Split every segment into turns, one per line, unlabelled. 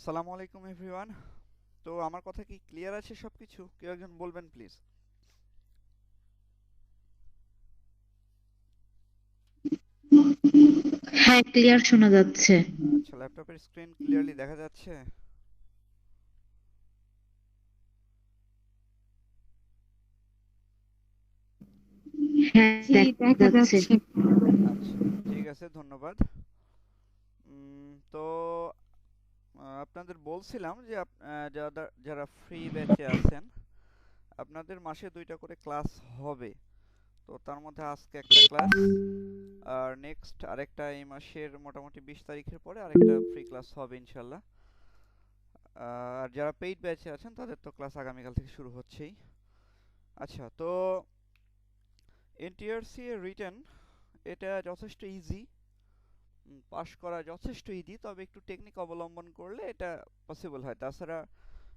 আসসালামু আলাইকুম এভরিওয়ান। তো আমার কথা কি ক্লিয়ার আছে সবকিছু? কেউ একজন বলবেন প্লিজ।
হ্যাঁ, ক্লিয়ার শোনা যাচ্ছে।
আচ্ছা, ল্যাপটপের স্ক্রিন ক্লিয়ারলি দেখা যাচ্ছে?
হ্যাঁ,
জি,
দেখা
দেখা
যাচ্ছে।
যাচ্ছে।
আচ্ছা, ঠিক আছে, ধন্যবাদ। তো আপনাদের বলছিলাম যে যারা ফ্রি ব্যাচে আছেন, আপনাদের মাসে 2টা করে ক্লাস হবে। তো তার মধ্যে আজকে একটা ক্লাস, আর নেক্সট আরেকটা এই মাসের মোটামুটি 20 তারিখের পরে আরেকটা ফ্রি ক্লাস হবে ইনশাল্লাহ। আর যারা পেইড ব্যাচে আছেন তাদের তো ক্লাস আগামীকাল থেকে শুরু হচ্ছেই। আচ্ছা, তো এনটিআরসি এর রিটেন এটা যথেষ্ট ইজি, পাস করা যথেষ্ট ইজি, তবে একটু টেকনিক অবলম্বন করলে এটা পসিবল হয়। তাছাড়া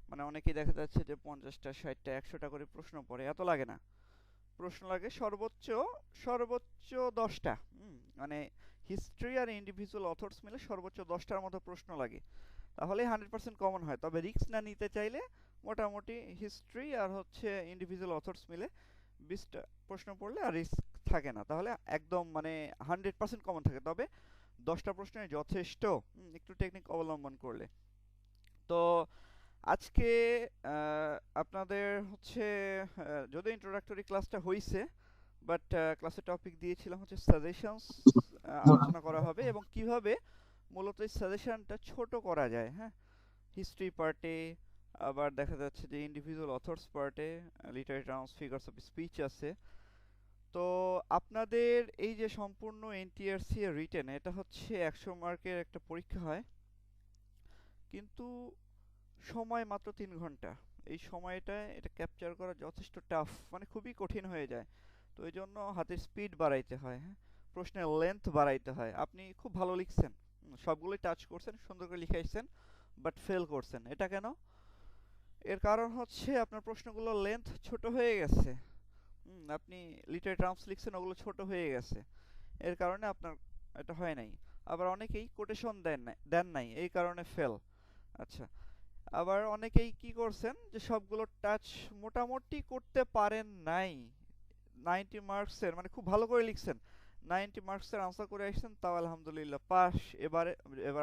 মানে অনেকেই দেখা যাচ্ছে যে 50টা 60টা 100টা করে প্রশ্ন পড়ে, এত লাগে না। প্রশ্ন লাগে সর্বোচ্চ সর্বোচ্চ 10টা। মানে হিস্ট্রি আর ইন্ডিভিজুয়াল অথর্স মিলে সর্বোচ্চ 10টার মতো প্রশ্ন লাগে, তাহলে 100% কমন হয়। তবে রিস্ক না নিতে চাইলে মোটামুটি হিস্ট্রি আর হচ্ছে ইন্ডিভিজুয়াল অথর্স মিলে 20টা প্রশ্ন পড়লে আর রিস্ক থাকে না, তাহলে একদম মানে 100% কমন থাকে। তবে 10টা প্রশ্নই যথেষ্ট, একটু টেকনিক অবলম্বন করলে। তো আজকে আপনাদের হচ্ছে যদিও ইন্ট্রোডাক্টরি ক্লাসটা হইছে, বাট ক্লাসের টপিক দিয়েছিলাম হচ্ছে সাজেশনস আলোচনা করা হবে, এবং কিভাবে মূলত এই সাজেশনটা ছোট করা যায়। হ্যাঁ, হিস্ট্রি পার্টে, আবার দেখা যাচ্ছে যে ইন্ডিভিজুয়াল অথর্স পার্টে literary terms, figures of speech আছে। তো আপনাদের এই যে সম্পূর্ণ এনটিআরসি এর রিটেন, এটা হচ্ছে 100 মার্কের একটা পরীক্ষা হয়, কিন্তু সময় মাত্র 3 ঘন্টা। এই সময়টায় এটা ক্যাপচার করা যথেষ্ট টাফ, মানে খুবই কঠিন হয়ে যায়। তো এই জন্য হাতের স্পিড বাড়াইতে হয়, হ্যাঁ, প্রশ্নের লেন্থ বাড়াইতে হয়। আপনি খুব ভালো লিখছেন, সবগুলোই টাচ করছেন, সুন্দর করে লিখে আসছেন, বাট ফেল করছেন, এটা কেন? এর কারণ হচ্ছে আপনার প্রশ্নগুলোর লেন্থ ছোট হয়ে গেছে। আপনি লিটারেরি টার্মস লিখছেন, ওগুলো ছোট হয়ে গেছে, এর কারণে আপনার এটা হয় নাই। আবার অনেকেই কোটেশন দেন নাই, এই কারণে ফেল। আচ্ছা, আবার অনেকেই কি করছেন যে সবগুলো টাচ মোটামুটি করতে পারেন নাই, 90 মার্কসের মানে খুব ভালো করে লিখছেন, 90 মার্কসের আনসার করে আসছেন, তাও আলহামদুলিল্লাহ পাস। এবার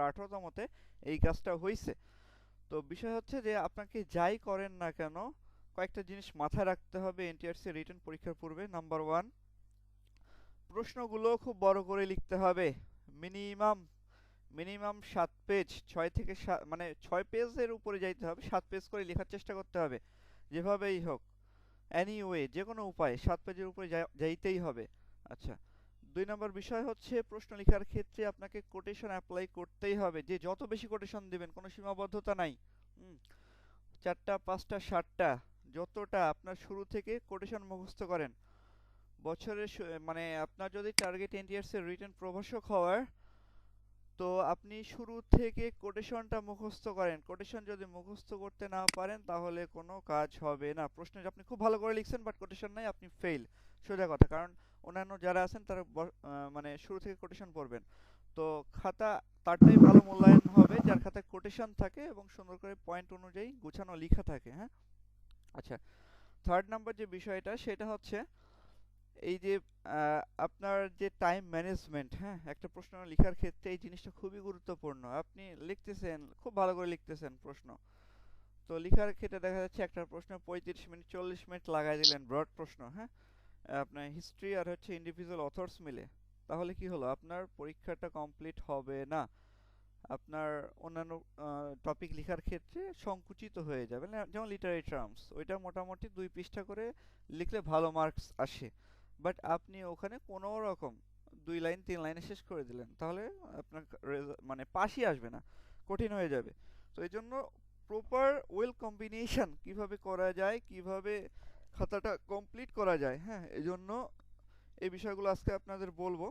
18তমতে এই কাজটা হইছে। তো বিষয় হচ্ছে যে আপনাকে যাই করেন না কেন, কয়েকটা জিনিস মাথায় রাখতে হবে এনটিআরসি রিটেন পরীক্ষার পূর্বে। নাম্বার ওয়ান, প্রশ্নগুলো খুব বড় করে লিখতে হবে। মিনিমাম মিনিমাম 7 পেজ, 6 থেকে 7, মানে 6 পেজের উপরে যাইতে হবে, 7 পেজ করে লেখার চেষ্টা করতে হবে যেভাবেই হোক। এনিওয়ে, যে কোনো উপায়ে 7 পেজের উপরে যাইতেই হবে। আচ্ছা, 2 নম্বর বিষয় হচ্ছে প্রশ্ন লেখার ক্ষেত্রে আপনাকে কোটেশন অ্যাপ্লাই করতেই হবে, যে যত বেশি কোটেশন দিবেন কোনো সীমাবদ্ধতা নাই। হুম 4টা 5টা 7টা, যতটা আপনার শুরু থেকে কোটেশন মুখস্থ করেন। মানে আপনার যদি টার্গেট এনটিআরসি এর রিটেন প্রভাষক হওয়ার, তো আপনি শুরু থেকে কোটেশনটা মুখস্থ করেন। কোটেশন যদি মুখস্থ করতে না পারেন তাহলে কোনো কাজ হবে না। প্রশ্নে আপনি খুব ভালো করে লিখছেন বাট কোটেশন নাই, আপনি ফেল, সোজা কথা। কারণ অন্যান্য যারা আছেন তারা মানে শুরু থেকে কোটেশন পড়বেন। তো খাতা তারটাই ভালো মূল্যায়ন হবে যার খাতায় কোটেশন থাকে এবং সুন্দর করে পয়েন্ট অনুযায়ী গুছানো লেখা থাকে। হ্যাঁ, আচ্ছা, থার্ড নাম্বার যে বিষয়টা সেটা হচ্ছে এই যে আপনার যে টাইম ম্যানেজমেন্ট, হ্যাঁ, একটা প্রশ্ন লেখার ক্ষেত্রে এই জিনিসটা খুবই গুরুত্বপূর্ণ। আপনি লিখতেছেন, খুব ভালো করে লিখতেছেন প্রশ্ন, তো লেখার ক্ষেত্রে দেখা যাচ্ছে একটা প্রশ্ন 35 মিনিট 40 মিনিট লাগাই দিলেন, ব্রড প্রশ্ন, হ্যাঁ, আপনার হিস্ট্রি আর হচ্ছে ইন্ডিভিজুয়াল অথর্স মিলে, তাহলে কি হলো? আপনার পরীক্ষাটা কমপ্লিট হবে না। আপনার অন্যান্য টপিক লেখার ক্ষেত্রে সংকুচিত হয়ে যাবে। যেমন লিটারি টার্মস, ওইটা মোটামুটি 2 পৃষ্ঠা করে লিখলে ভালো মার্কস আসে, বাট আপনি ওখানে কোনো রকম 2 লাইন 3 লাইনে শেষ করে দিলেন, তাহলে আপনার মানে পাশই আসবে না, কঠিন হয়ে যাবে। তো এই জন্য প্রপার ওয়েল কম্বিনেশন কিভাবে করা যায়, কিভাবে খাতাটা কমপ্লিট করা যায়, হ্যাঁ, এই জন্য এই বিষয়গুলো আজকে আপনাদের বলবো।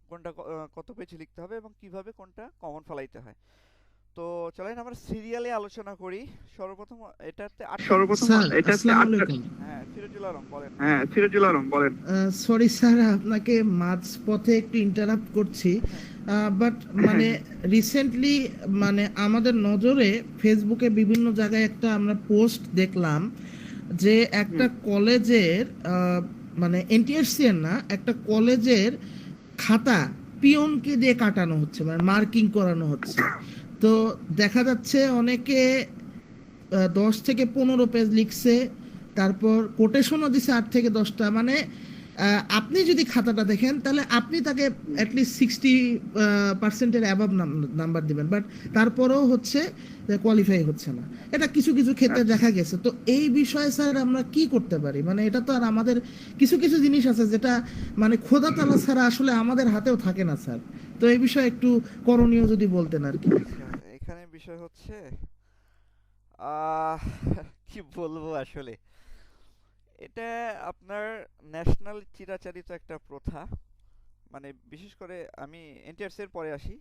কোনটা কত পেজ লিখতে হবে এবং কিভাবে কোনটা কমন ফলাইতে হয়। তো চলেন আমরা সিরিয়ালে আলোচনা করি। সর্বপ্রথম এটাতে আটটা
স্যার আসসালামু আলাইকুম।
হ্যাঁ, সিরাজুল আলম বলেন।
সরি স্যার, আপনাকে মাঝপথে একটু ইন্টারাপ্ট করছি, বাট মানে রিসেন্টলি মানে আমাদের নজরে ফেসবুকে বিভিন্ন জায়গায় একটা আমরা পোস্ট দেখলাম যে একটা কলেজের মানে এনটিআরসি না, একটা কলেজের খাতা পিয়নকে দিয়ে কাটানো হচ্ছে, মানে মার্কিং করানো হচ্ছে। তো দেখা যাচ্ছে অনেকে 10 থেকে 15 পেজ লিখছে, তারপর কোটেশনও দিছে 8 থেকে 10টা। মানে আপনি যদি খাতাটা দেখেন তাহলে আপনি তাকে অ্যাটলিস্ট 60% অ্যাবাভ নাম্বার দিবেন, বাট তারপরেও হচ্ছে কোয়ালিফাই হচ্ছে না। এটা কিছু কিছু ক্ষেত্রে দেখা গেছে। তো এই বিষয়ে স্যার আমরা কি করতে পারি? মানে এটা তো আর আমাদের কিছু কিছু জিনিস আছে যেটা মানে খোদা তাআলা ছাড়া আসলে আমাদের হাতেও থাকে না স্যার। তো এই বিষয়ে একটু করণীয় যদি বলতেন আর কি।
আচ্ছা, এখানে বিষয় হচ্ছে আহ কি বলবো আসলে, এটা আপনার ন্যাশনাল চিরাচরিত একটা প্রথা। মানে বিশেষ করে আমি এনটিআরসি এর পরে আসি।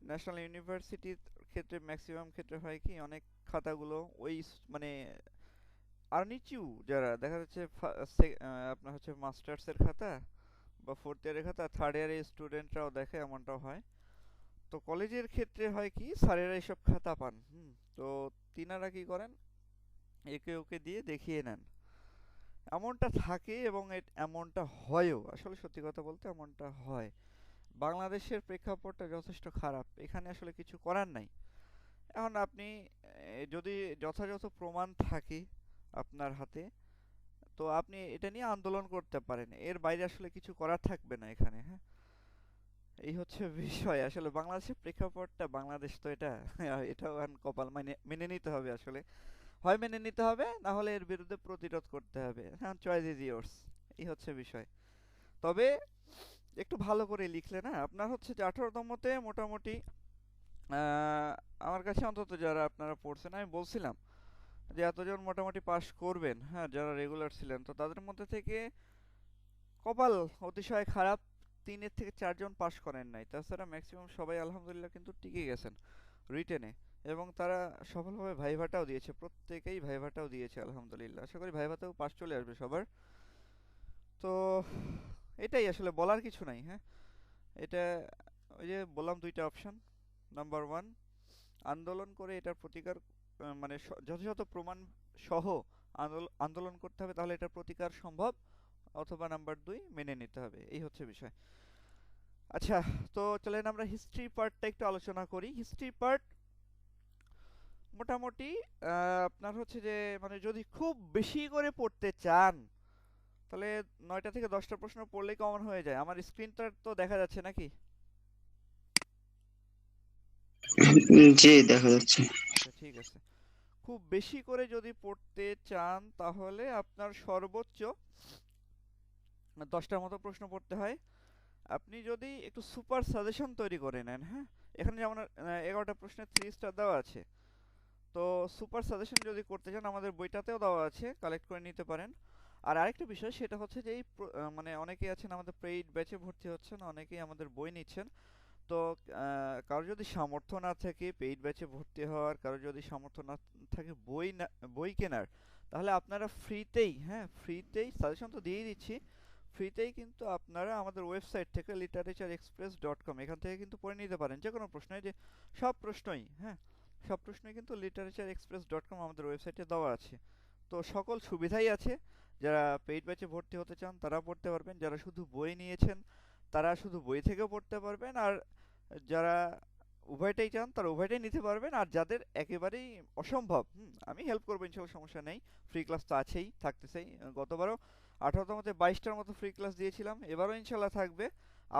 ন্যাশনাল ইউনিভার্সিটির ক্ষেত্রে ম্যাক্সিমাম ক্ষেত্রে হয় কি, অনেক খাতাগুলো ওই মানে আর নিচু যারা দেখা যাচ্ছে আপনার হচ্ছে মাস্টার্সের খাতা বা ফোর্থ ইয়ারের খাতা থার্ড ইয়ারের স্টুডেন্টরাও দেখে, এমনটাও হয়। তো কলেজের ক্ষেত্রে হয় কি, স্যারেরা এইসব খাতা পান। তো তিনারা কি করেন, একে ওকে দিয়ে দেখিয়ে নেন। এমনটা থাকে এবং এমনটা হয়ও, আসলে সত্যি কথা বলতে এমনটা হয়। বাংলাদেশের প্রেক্ষাপটটা যথেষ্ট খারাপ, এখানে আসলে কিছু করার নাই। এখন আপনি যদি যথাযথ প্রমাণ থাকে আপনার হাতে, তো আপনি এটা নিয়ে আন্দোলন করতে পারেন। এর বাইরে আসলে কিছু করার থাকবে না এখানে। হ্যাঁ, এই হচ্ছে বিষয়। আসলে বাংলাদেশের প্রেক্ষাপটটা, বাংলাদেশ তো এটা এটাও এখন কপাল মানে মেনে নিতে হবে আসলে। হয় মেনে নিতে হবে, না হলে এর বিরুদ্ধে প্রতিরোধ করতে হবে। হ্যাঁ, চয়েস ইজ ইয়োর্স, এই হচ্ছে বিষয়। তবে একটু ভালো করে লিখলে না, আপনার হচ্ছে যে 18তমতে মোটামুটি আমার কাছে অন্তত যারা আপনারা পড়ছেন, আমি বলছিলাম যে এতজন মোটামুটি পাস করবেন, হ্যাঁ, যারা রেগুলার ছিলেন। তো তাদের মধ্যে থেকে কপাল অতিশয় খারাপ, 3 থেকে 4 জন পাস করেন নাই। তাছাড়া ম্যাক্সিমাম সবাই আলহামদুলিল্লাহ কিন্তু টিকে গেছেন রিটেনে, এবং তারা সফলভাবে ভাইভাটাও দিয়েছে। প্রত্যেকেই ভাইভাটাও দিয়েছে আলহামদুলিল্লাহ। আশা করি ভাইভাতেও পাস চলে আসবে সবার। তো এটাই আসলে, বলার কিছু নাই। হ্যাঁ, এটা ওই যে বললাম, দুইটা অপশন। নাম্বার ওয়ান, আন্দোলন করে এটার প্রতিকার, মানে যথাযথ প্রমাণ সহ আন্দোলন করতে হবে, তাহলে এটার প্রতিকার সম্ভব। অথবা নাম্বার দুই, মেনে নিতে হবে। এই হচ্ছে বিষয়। আচ্ছা, তো চলেন আমরা হিস্ট্রি পার্টটা একটু আলোচনা করি। হিস্ট্রি পার্ট মোটামুটি আপনার হচ্ছে যে, মানে যদি খুব বেশি করে পড়তে চান, তাহলে 9টা থেকে 10টা প্রশ্ন পড়লেই কমন হয়ে যায়। আমার স্ক্রিনটা তো দেখা যাচ্ছে নাকি?
জি, দেখা যাচ্ছে।
আচ্ছা, ঠিক আছে। খুব বেশি করে যদি পড়তে চান, তাহলে আপনার সর্বোচ্চ 10টার মতো প্রশ্ন পড়তে হয়। আপনি যদি একটু সুপার সাজেশন তৈরি করে নেন, হ্যাঁ, এখানে যেমন 11টা প্রশ্নের 3 স্টার দেওয়া আছে। তো সুপার সাজেশন যদি করতে চান, আমাদের বইটাতেও দেওয়া আছে, কালেক্ট করে নিতে পারেন। আর আরেকটা বিষয় সেটা হচ্ছে যে এই মানে অনেকেই আছেন আমাদের পেইড ব্যাচে ভর্তি হচ্ছেন, অনেকেই আমাদের বই নিচ্ছেন। তো কারো যদি সামর্থ্য না থাকে পেইড ব্যাচে ভর্তি হওয়ার, কারো যদি সামর্থ্য না থাকে বই কেনার, তাহলে আপনারা ফ্রিতেই, হ্যাঁ ফ্রিতেই সাজেশন তো দিয়েই দিচ্ছি, ফ্রিতেই কিন্তু আপনারা আমাদের ওয়েবসাইট থেকে literature-express.com, এখান থেকে কিন্তু পড়ে নিতে পারেন যে কোনো প্রশ্ন। এই যে সব প্রশ্নই, হ্যাঁ সব প্রশ্নই কিন্তু literature-express.com আমাদের ওয়েবসাইটে দেওয়া আছে। তো সকল সুবিধাই আছে। যারা পেইড ব্যাচে ভর্তি হতে চান তারা পড়তে পারবেন, যারা শুধু বই নিয়েছেন তারা শুধু বই থেকেও পড়তে পারবেন, আর যারা উভয়টাই চান তারা উভয়টাই নিতে পারবেন। আর যাদের একেবারেই অসম্ভব, আমি হেল্প করবো ইনশাল্লাহ, সমস্যা নেই। ফ্রি ক্লাস তো আছেই, থাকতেছেই। গতবারও 18তমতে 22টার মতো ফ্রি ক্লাস দিয়েছিলাম, এবারও ইনশাল্লাহ থাকবে।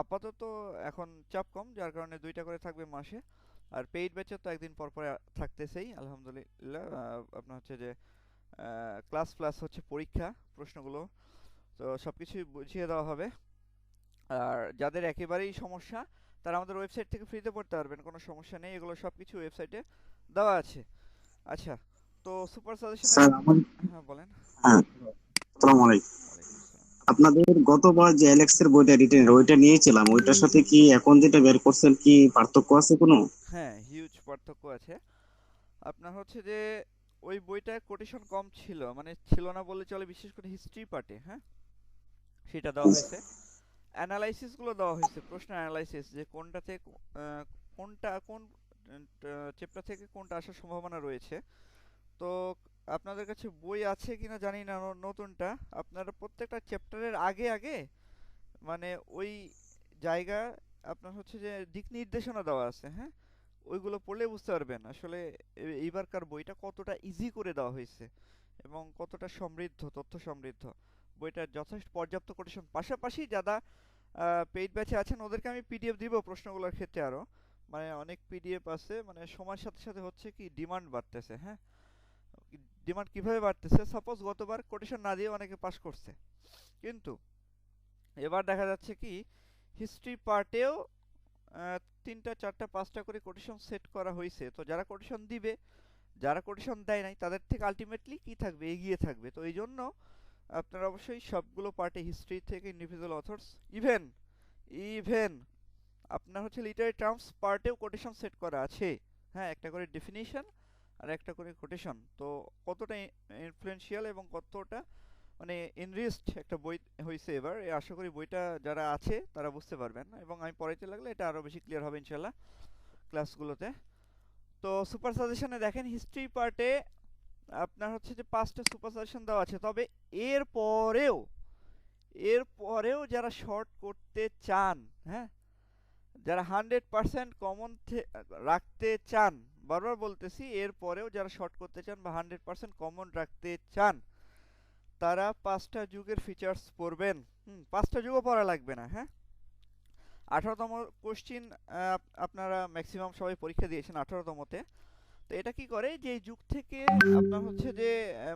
আপাতত এখন চাপ কম, যার কারণে 2টা করে থাকবে মাসে। আর পেইড ব্যাচে তো একদিন পর পর থাকতেছেই আলহামদুলিল্লাহ। আপনার হচ্ছে যে ক্লাস প্লাস হচ্ছে পরীক্ষা প্রশ্নগুলো, তো সব কিছুই বুঝিয়ে দেওয়া হবে। আর যাদের একেবারেই সমস্যা, তারা আমাদের ওয়েবসাইট থেকে ফ্রিতে পড়তে পারবেন, কোনো সমস্যা নেই। এগুলো সব কিছু ওয়েবসাইটে দেওয়া আছে। আচ্ছা, তো সুপার সাজেশনের,
স্যার আমার
হ্যাঁ বলেন।
হ্যাঁ, আসসালামু আলাইকুম।
ওয়ালাইকুম আসসালাম।
আপনাদের গতবার যে অ্যালেক্সের বইটা ওইটা নিয়েছিলাম, ওইটার সাথে কি এখন যেটা বের করছেন কি পার্থক্য আছে কোনো?
হ্যাঁ, হিউজ পার্থক্য আছে। আপনার হচ্ছে যে ওই বইটায় কোটেশন কম ছিল, মানে ছিল না বললে চলে, বিশেষ করে হিস্ট্রি পার্টে, হ্যাঁ, সেটা দেওয়া হয়েছে। অ্যানালাইসিসগুলো দেওয়া হয়েছে, প্রশ্ন অ্যানালাইসিস, যে কোনটাতে কোনটা কোন চ্যাপ্টার থেকে কোনটা আসার সম্ভাবনা রয়েছে। তো আপনাদের কাছে বই আছে কিনা জানি না নতুনটা, আপনারা প্রত্যেকটা চ্যাপ্টারের আগে আগে মানে ওই জায়গা আপনার হচ্ছে যে দিক নির্দেশনা দেওয়া আছে, হ্যাঁ, ওইগুলো পড়লে বুঝতে পারবেন আসলে এইবারকার বইটা কতটা ইজি করে দেওয়া হয়েছে এবং কতটা সমৃদ্ধ, তথ্য সমৃদ্ধ। বইটার যথেষ্ট পর্যাপ্ত কোটেশন, পাশাপাশি যারা পেইড ব্যাচে আছেন ওদেরকে আমি পিডিএফ দিব প্রশ্নগুলোর ক্ষেত্রে আরও, মানে অনেক পিডিএফ আছে, মানে সময়ের সাথে সাথে হচ্ছে কি ডিমান্ড বাড়তেছে, হ্যাঁ, ডিমান্ড কিভাবে বাড়তেছে, সাপোজ গতবার কোটেশন না দিয়ে অনেকে পাস করছে, কিন্তু এবার দেখা যাচ্ছে কি হিস্ট্রি পার্টেও 3টা 4টা 5টা করে কোটেশন সেট করা হয়েছে। তো যারা কোটেশন দিবে, যারা কোটেশন দেয় নাই, তাদের থেকে আলটিমেটলি কি থাকবে, এগিয়ে থাকবে। তো এই জন্য আপনারা অবশ্যই সবগুলো পার্টে হিস্ট্রি থেকে ইন্ডিভিজুয়াল অথর্স, ইভেন ইভেন আপনার হচ্ছে লিটারি টার্মস পার্টেও কোটেশন সেট করা আছে, হ্যাঁ, একটা করে ডেফিনিশন আর একটা করে কোটেশন। তো কতটা ইনফ্লুয়েন্সিয়াল এবং কতটা মানে এনরিচড একটা বই হয়েছে এবার, আশা করি বইটা যারা আছে তারা বুঝতে পারবেন, এবং আমি পড়াইতে লাগলে এটা আরও বেশি ক্লিয়ার হবে ইনশাল্লাহ ক্লাসগুলোতে। তো সুপার সাজেশনে দেখেন হিস্ট্রি পার্টে আপনার হচ্ছে যে 5টা সুপার সাজেশন দেওয়া আছে, তবে এরপরেও যারা শর্ট করতে চান, হ্যাঁ, যারা 100% কমন রাখতে চান, বারবার বলতেছি, এরপরেও যারা শর্ট করতে চান বা 100% কমন রাখতে চান, তারা 5টা যুগের ফিচার্স পড়বেন। 5টা যুগও পড়া লাগবে না, হ্যাঁ। 18তম কোশ্চিন আপনারা ম্যাক্সিমাম সবাই পরীক্ষা দিয়েছেন 18তমতে। তো এটা কি করে, যে এই যুগ থেকে আপনার হচ্ছে যে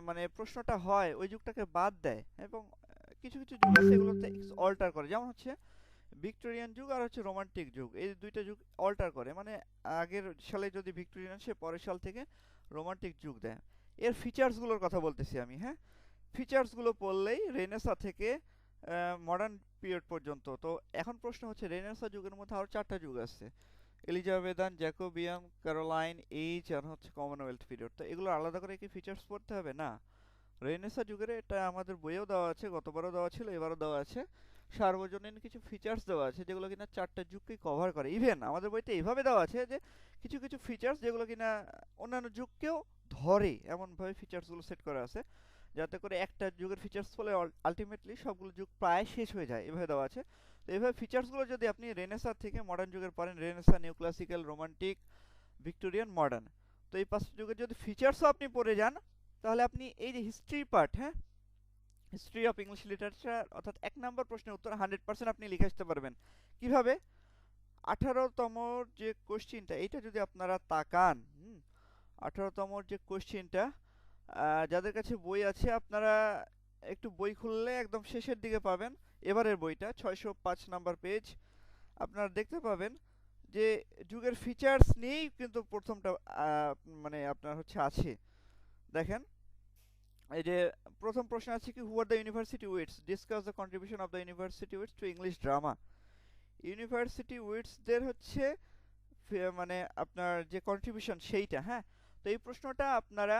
মানে প্রশ্নটা হয় ওই যুগটাকে বাদ দেয়, এবং কিছু কিছু যুগ আছে এগুলোতে অল্টার করে, যেমন হচ্ছে ভিক্টোরিয়ান যুগ আর হচ্ছে রোমান্টিক যুগ, এই দুইটা যুগ অল্টার করে, মানে আগের সালে যদি ভিক্টোরিয়ান সে পরের সাল থেকে রোমান্টিক যুগ দেয়। এর ফিচার্সগুলোর কথা বলতেছি আমি, হ্যাঁ, ফিচার্সগুলো পড়লেই রেনেসা থেকে মডার্ন পিরিয়ড পর্যন্ত। তো এখন প্রশ্ন হচ্ছে রেনেসা যুগের মধ্যে আরও 4টা যুগ আছে, এলিজাবেথান, জ্যাকোবিয়ান, ক্যারোলাইন, এইজ আর হচ্ছে কমনওয়েলথ পিরিয়ড। তো এগুলো আলাদা করে কি ফিচার্স পড়তে হবে না? রেনেসা যুগের এটা আমাদের বইয়েও দেওয়া আছে, গতবারও দেওয়া ছিল, এবারও দেওয়া আছে, সার্বজনীন কিছু ফিচার্স দেওয়া আছে যেগুলো কিনা 4টা যুগকেই কভার করে। ইভেন আমাদের বইতে এইভাবে দেওয়া আছে যে কিছু কিছু ফিচার্স যেগুলো কিনা অন্যান্য যুগকেও ধরে, এমনভাবে ফিচার্সগুলো সেট করা আছে যাতে করে একটা যুগের ফিচার্স ফলে আলটিমেটলি সবগুলো যুগ প্রায় শেষ হয়ে যায়, এভাবে দেওয়া আছে। তো এইভাবে ফিচার্সগুলো যদি আপনি রেনেসা থেকে মডার্ন যুগের পড়েন, Renaissance, new classical, romantic, Victorian, modern, তো এই 5টা যুগের যদি ফিচার্সও আপনি পড়ে যান, তাহলে আপনি এই যে হিস্ট্রি পার্ট, হ্যাঁ, হিস্ট্রি অফ ইংলিশ লিটারেচার, অর্থাৎ 1 নম্বর প্রশ্নের উত্তর 100% আপনি লিখে আসতে পারবেন। কিভাবে? 18তম যে কোশ্চিনটা, এইটা যদি আপনারা তাকান, 18তম যে কোশ্চিনটা, যাদের কাছে বই আছে আপনারা একটু বই খুললে একদম শেষের দিকে পাবেন এবারের বইটা, 605 নাম্বার পেজ, আপনারা দেখতে পাবেন যে যুগের ফিচার্স নিয়েই কিন্তু প্রথমটা মানে আপনার হচ্ছে আছে। দেখেন এই যে প্রথম প্রশ্ন আছে কি, who are the university wits, discuss the contribution of the university wits to English drama. University উইটসদের হচ্ছে মানে আপনার যে কন্ট্রিবিউশন সেইটা, হ্যাঁ। তো এই প্রশ্নটা আপনারা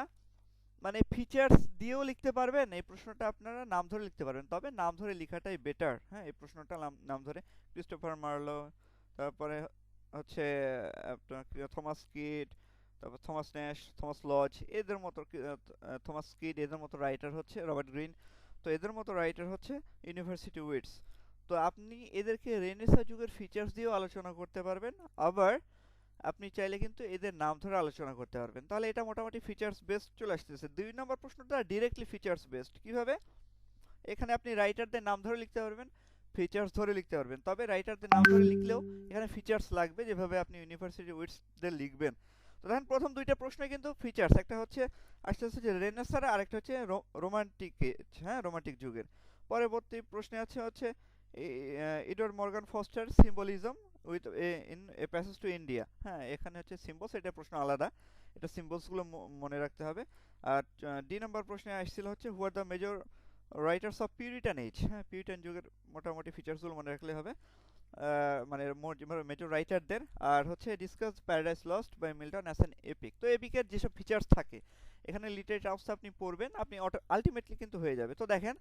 মানে ফিচার্স দিয়েও লিখতে পারবেন, এই প্রশ্নটা আপনারা নাম ধরে লিখতে পারবেন, তবে নাম ধরে লেখাটাই বেটার, হ্যাঁ, এই প্রশ্নটা নাম ধরে। ক্রিস্টোফার মার্লো, তারপরে হচ্ছে আপনার থমাস কিড, তারপর থমাস ন্যাশ, থমাস লজ, এদের মতো থমাস কিড, এদের মতো রাইটার হচ্ছে রবার্ট গ্রিন, তো এদের মতো রাইটার হচ্ছে ইউনিভার্সিটি উইটস। তো আপনি এদেরকে রেনেসা যুগের ফিচার্স দিয়েও আলোচনা করতে পারবেন, আবার আপনি চাইলে কিন্তু এদের নাম ধরে আলোচনা করতে পারবেন। তাহলে এটা মোটামুটি ফিচার্স বেসড চলে আসতেছে। 2 নম্বর প্রশ্নটা ডিরেক্টলি ফিচার্স বেসড। কিভাবে? এখানে আপনি রাইটারদের নাম ধরে লিখতে পারবেন, ফিচার্স ধরে লিখতে পারবেন, তবে রাইটারদের নাম ধরে লিখলেও এখানে ফিচার্স লাগবে, যেভাবে আপনি ইউনিভার্সিটি উইটসদের লিখবেন। তো দেখেন প্রথম 2টা প্রশ্নে কিন্তু ফিচার্স, একটা হচ্ছে আসতেছে যে রেনেসাঁ, আর একটা হচ্ছে রোমান্টিক এজ, হ্যাঁ, রোমান্টিক যুগের। পরবর্তী প্রশ্নে আছে Edward Morgan Forster, symbolism within a passage to India, হ্যাঁ, এখানে হচ্ছে সিম্বলস, এটা প্রশ্ন আলাদা, এটা সিম্বলসগুলো মনে রাখতে হবে। আর ডি নম্বর প্রশ্নে আসছিল হচ্ছে who are the major writers of puritan age, হ্যাঁ, পিউরিটান যুগের মোটামুটি ফিচার্সগুলো মনে রাখলে হবে। মানে মেজর রাইটারদের, আর হচ্ছে discuss Paradise Lost by Milton as an epic. তো এপিকের যেসব ফিচার্স থাকে এখানে লিটারেচার টার্মস আপনি পড়বেন, আপনি আলটিমেটলি কিন্তু হয়ে যাবে। তো দেখেন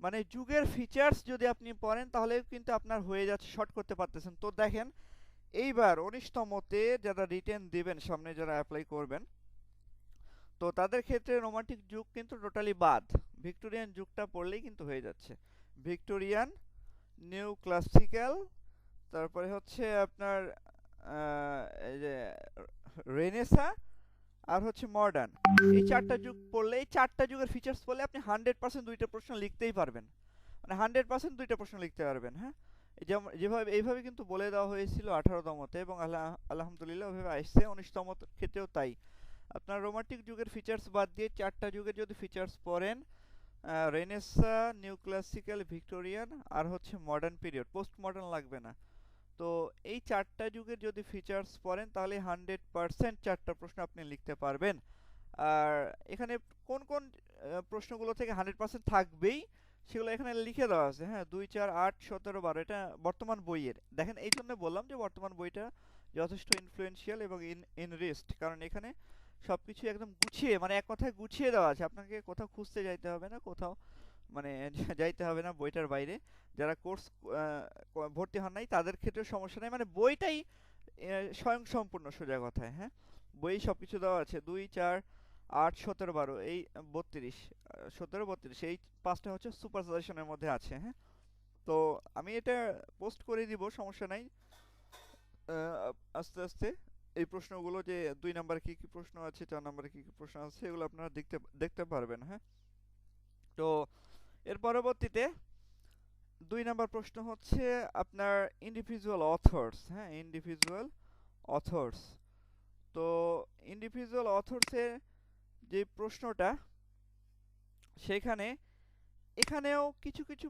মানে যুগের ফিচার্স যদি আপনি পড়েন তাহলে কিন্তু আপনার হয়ে যাচ্ছে, শর্ট করতে পারতেছেন। তো দেখেন এইবার 19তমতে যারা রিটেন দিবেন, সামনে যারা অ্যাপ্লাই করবেন, তো তাদের ক্ষেত্রে রোমান্টিক যুগ কিন্তু টোটালি বাদ, ভিক্টোরিয়ান যুগটা পড়লেই কিন্তু হয়ে যাচ্ছে। ভিক্টোরিয়ান, নিউ ক্লাসিক্যাল, তারপরে হচ্ছে আপনার এই যে রেনেসা, আর হচ্ছে মডার্ন। এই চারটা যুগ পড়লে, এই চারটা যুগের ফিচার্স পড়লে আপনি 100% দুইটা প্রশ্ন লিখতেই পারবেন, মানে 100% দুইটা প্রশ্ন লিখতে পারবেন। হ্যাঁ, যেভাবে এইভাবে কিন্তু বলে দেওয়া হয়েছিল 18তমতে, এবং আলহামদুলিল্লাহ ওইভাবে আসছে 19তম ক্ষেত্রেও তাই। আপনার রোমান্টিক যুগের ফিচার্স বাদ দিয়ে চারটা যুগের যদি ফিচার্স পড়েন, রেনেসা, নিউ ক্লাসিক্যাল, ভিক্টোরিয়ান, আর হচ্ছে মডার্ন পিরিয়ড, পোস্ট মডার্ন লাগবে না। তো এই চারটা যুগের যদি ফিচার্স পড়েন তাহলে 100% চারটা প্রশ্ন আপনি লিখতে পারবেন। আর এখানে কোন কোন প্রশ্নগুলো থেকে 100% থাকবেই সেগুলো এখানে লিখে দেওয়া আছে। হ্যাঁ, 2, 4, 8, 17, 12 এটা বর্তমান বইয়ের। দেখেন এই জন্য বললাম যে বর্তমান বইটা যথেষ্ট ইনফ্লুয়েন্সিয়াল এবং ইনরিচড, কারণ এখানে সবকিছু একদম গুছিয়ে, মানে এক কথায় গুছিয়ে দেওয়া আছে, আপনাকে কোথাও খুঁজতে যাইতে হবে না, কোথাও মানে যাইতে হবে না বইটার বাইরে। যারা কোর্স ভর্তি হন নাই তাদের ক্ষেত্রে সমস্যা নেই, মানে বইটাই স্বয়ংসম্পূর্ণ সোজা কথায়। হ্যাঁ, বই সব কিছু দেওয়া আছে। 2, 4, 8, 17, 12, এই 32, 17, 32 এই পাঁচটা হচ্ছে সুপার সাজেশনের মধ্যে আছে। হ্যাঁ, তো আমি এটা পোস্ট করে দিব, সমস্যা নাই। আস্তে আস্তে এই প্রশ্নগুলো, যে 2 নাম্বারে কি কি প্রশ্ন আছে, 4 নাম্বারে কি কি প্রশ্ন আছে, এগুলো আপনারা দেখতে পারবেন। হ্যাঁ, তো এর পরবর্তীতে 2 নাম্বার প্রশ্ন হচ্ছে আপনার ইন্ডিভিজুয়াল অথর্স। হ্যাঁ, ইন্ডিভিজুয়াল অথর্স। তো ইন্ডিভিজুয়াল অথর্সের যে প্রশ্নটা, সেখানে এখানেও কিছু কিছু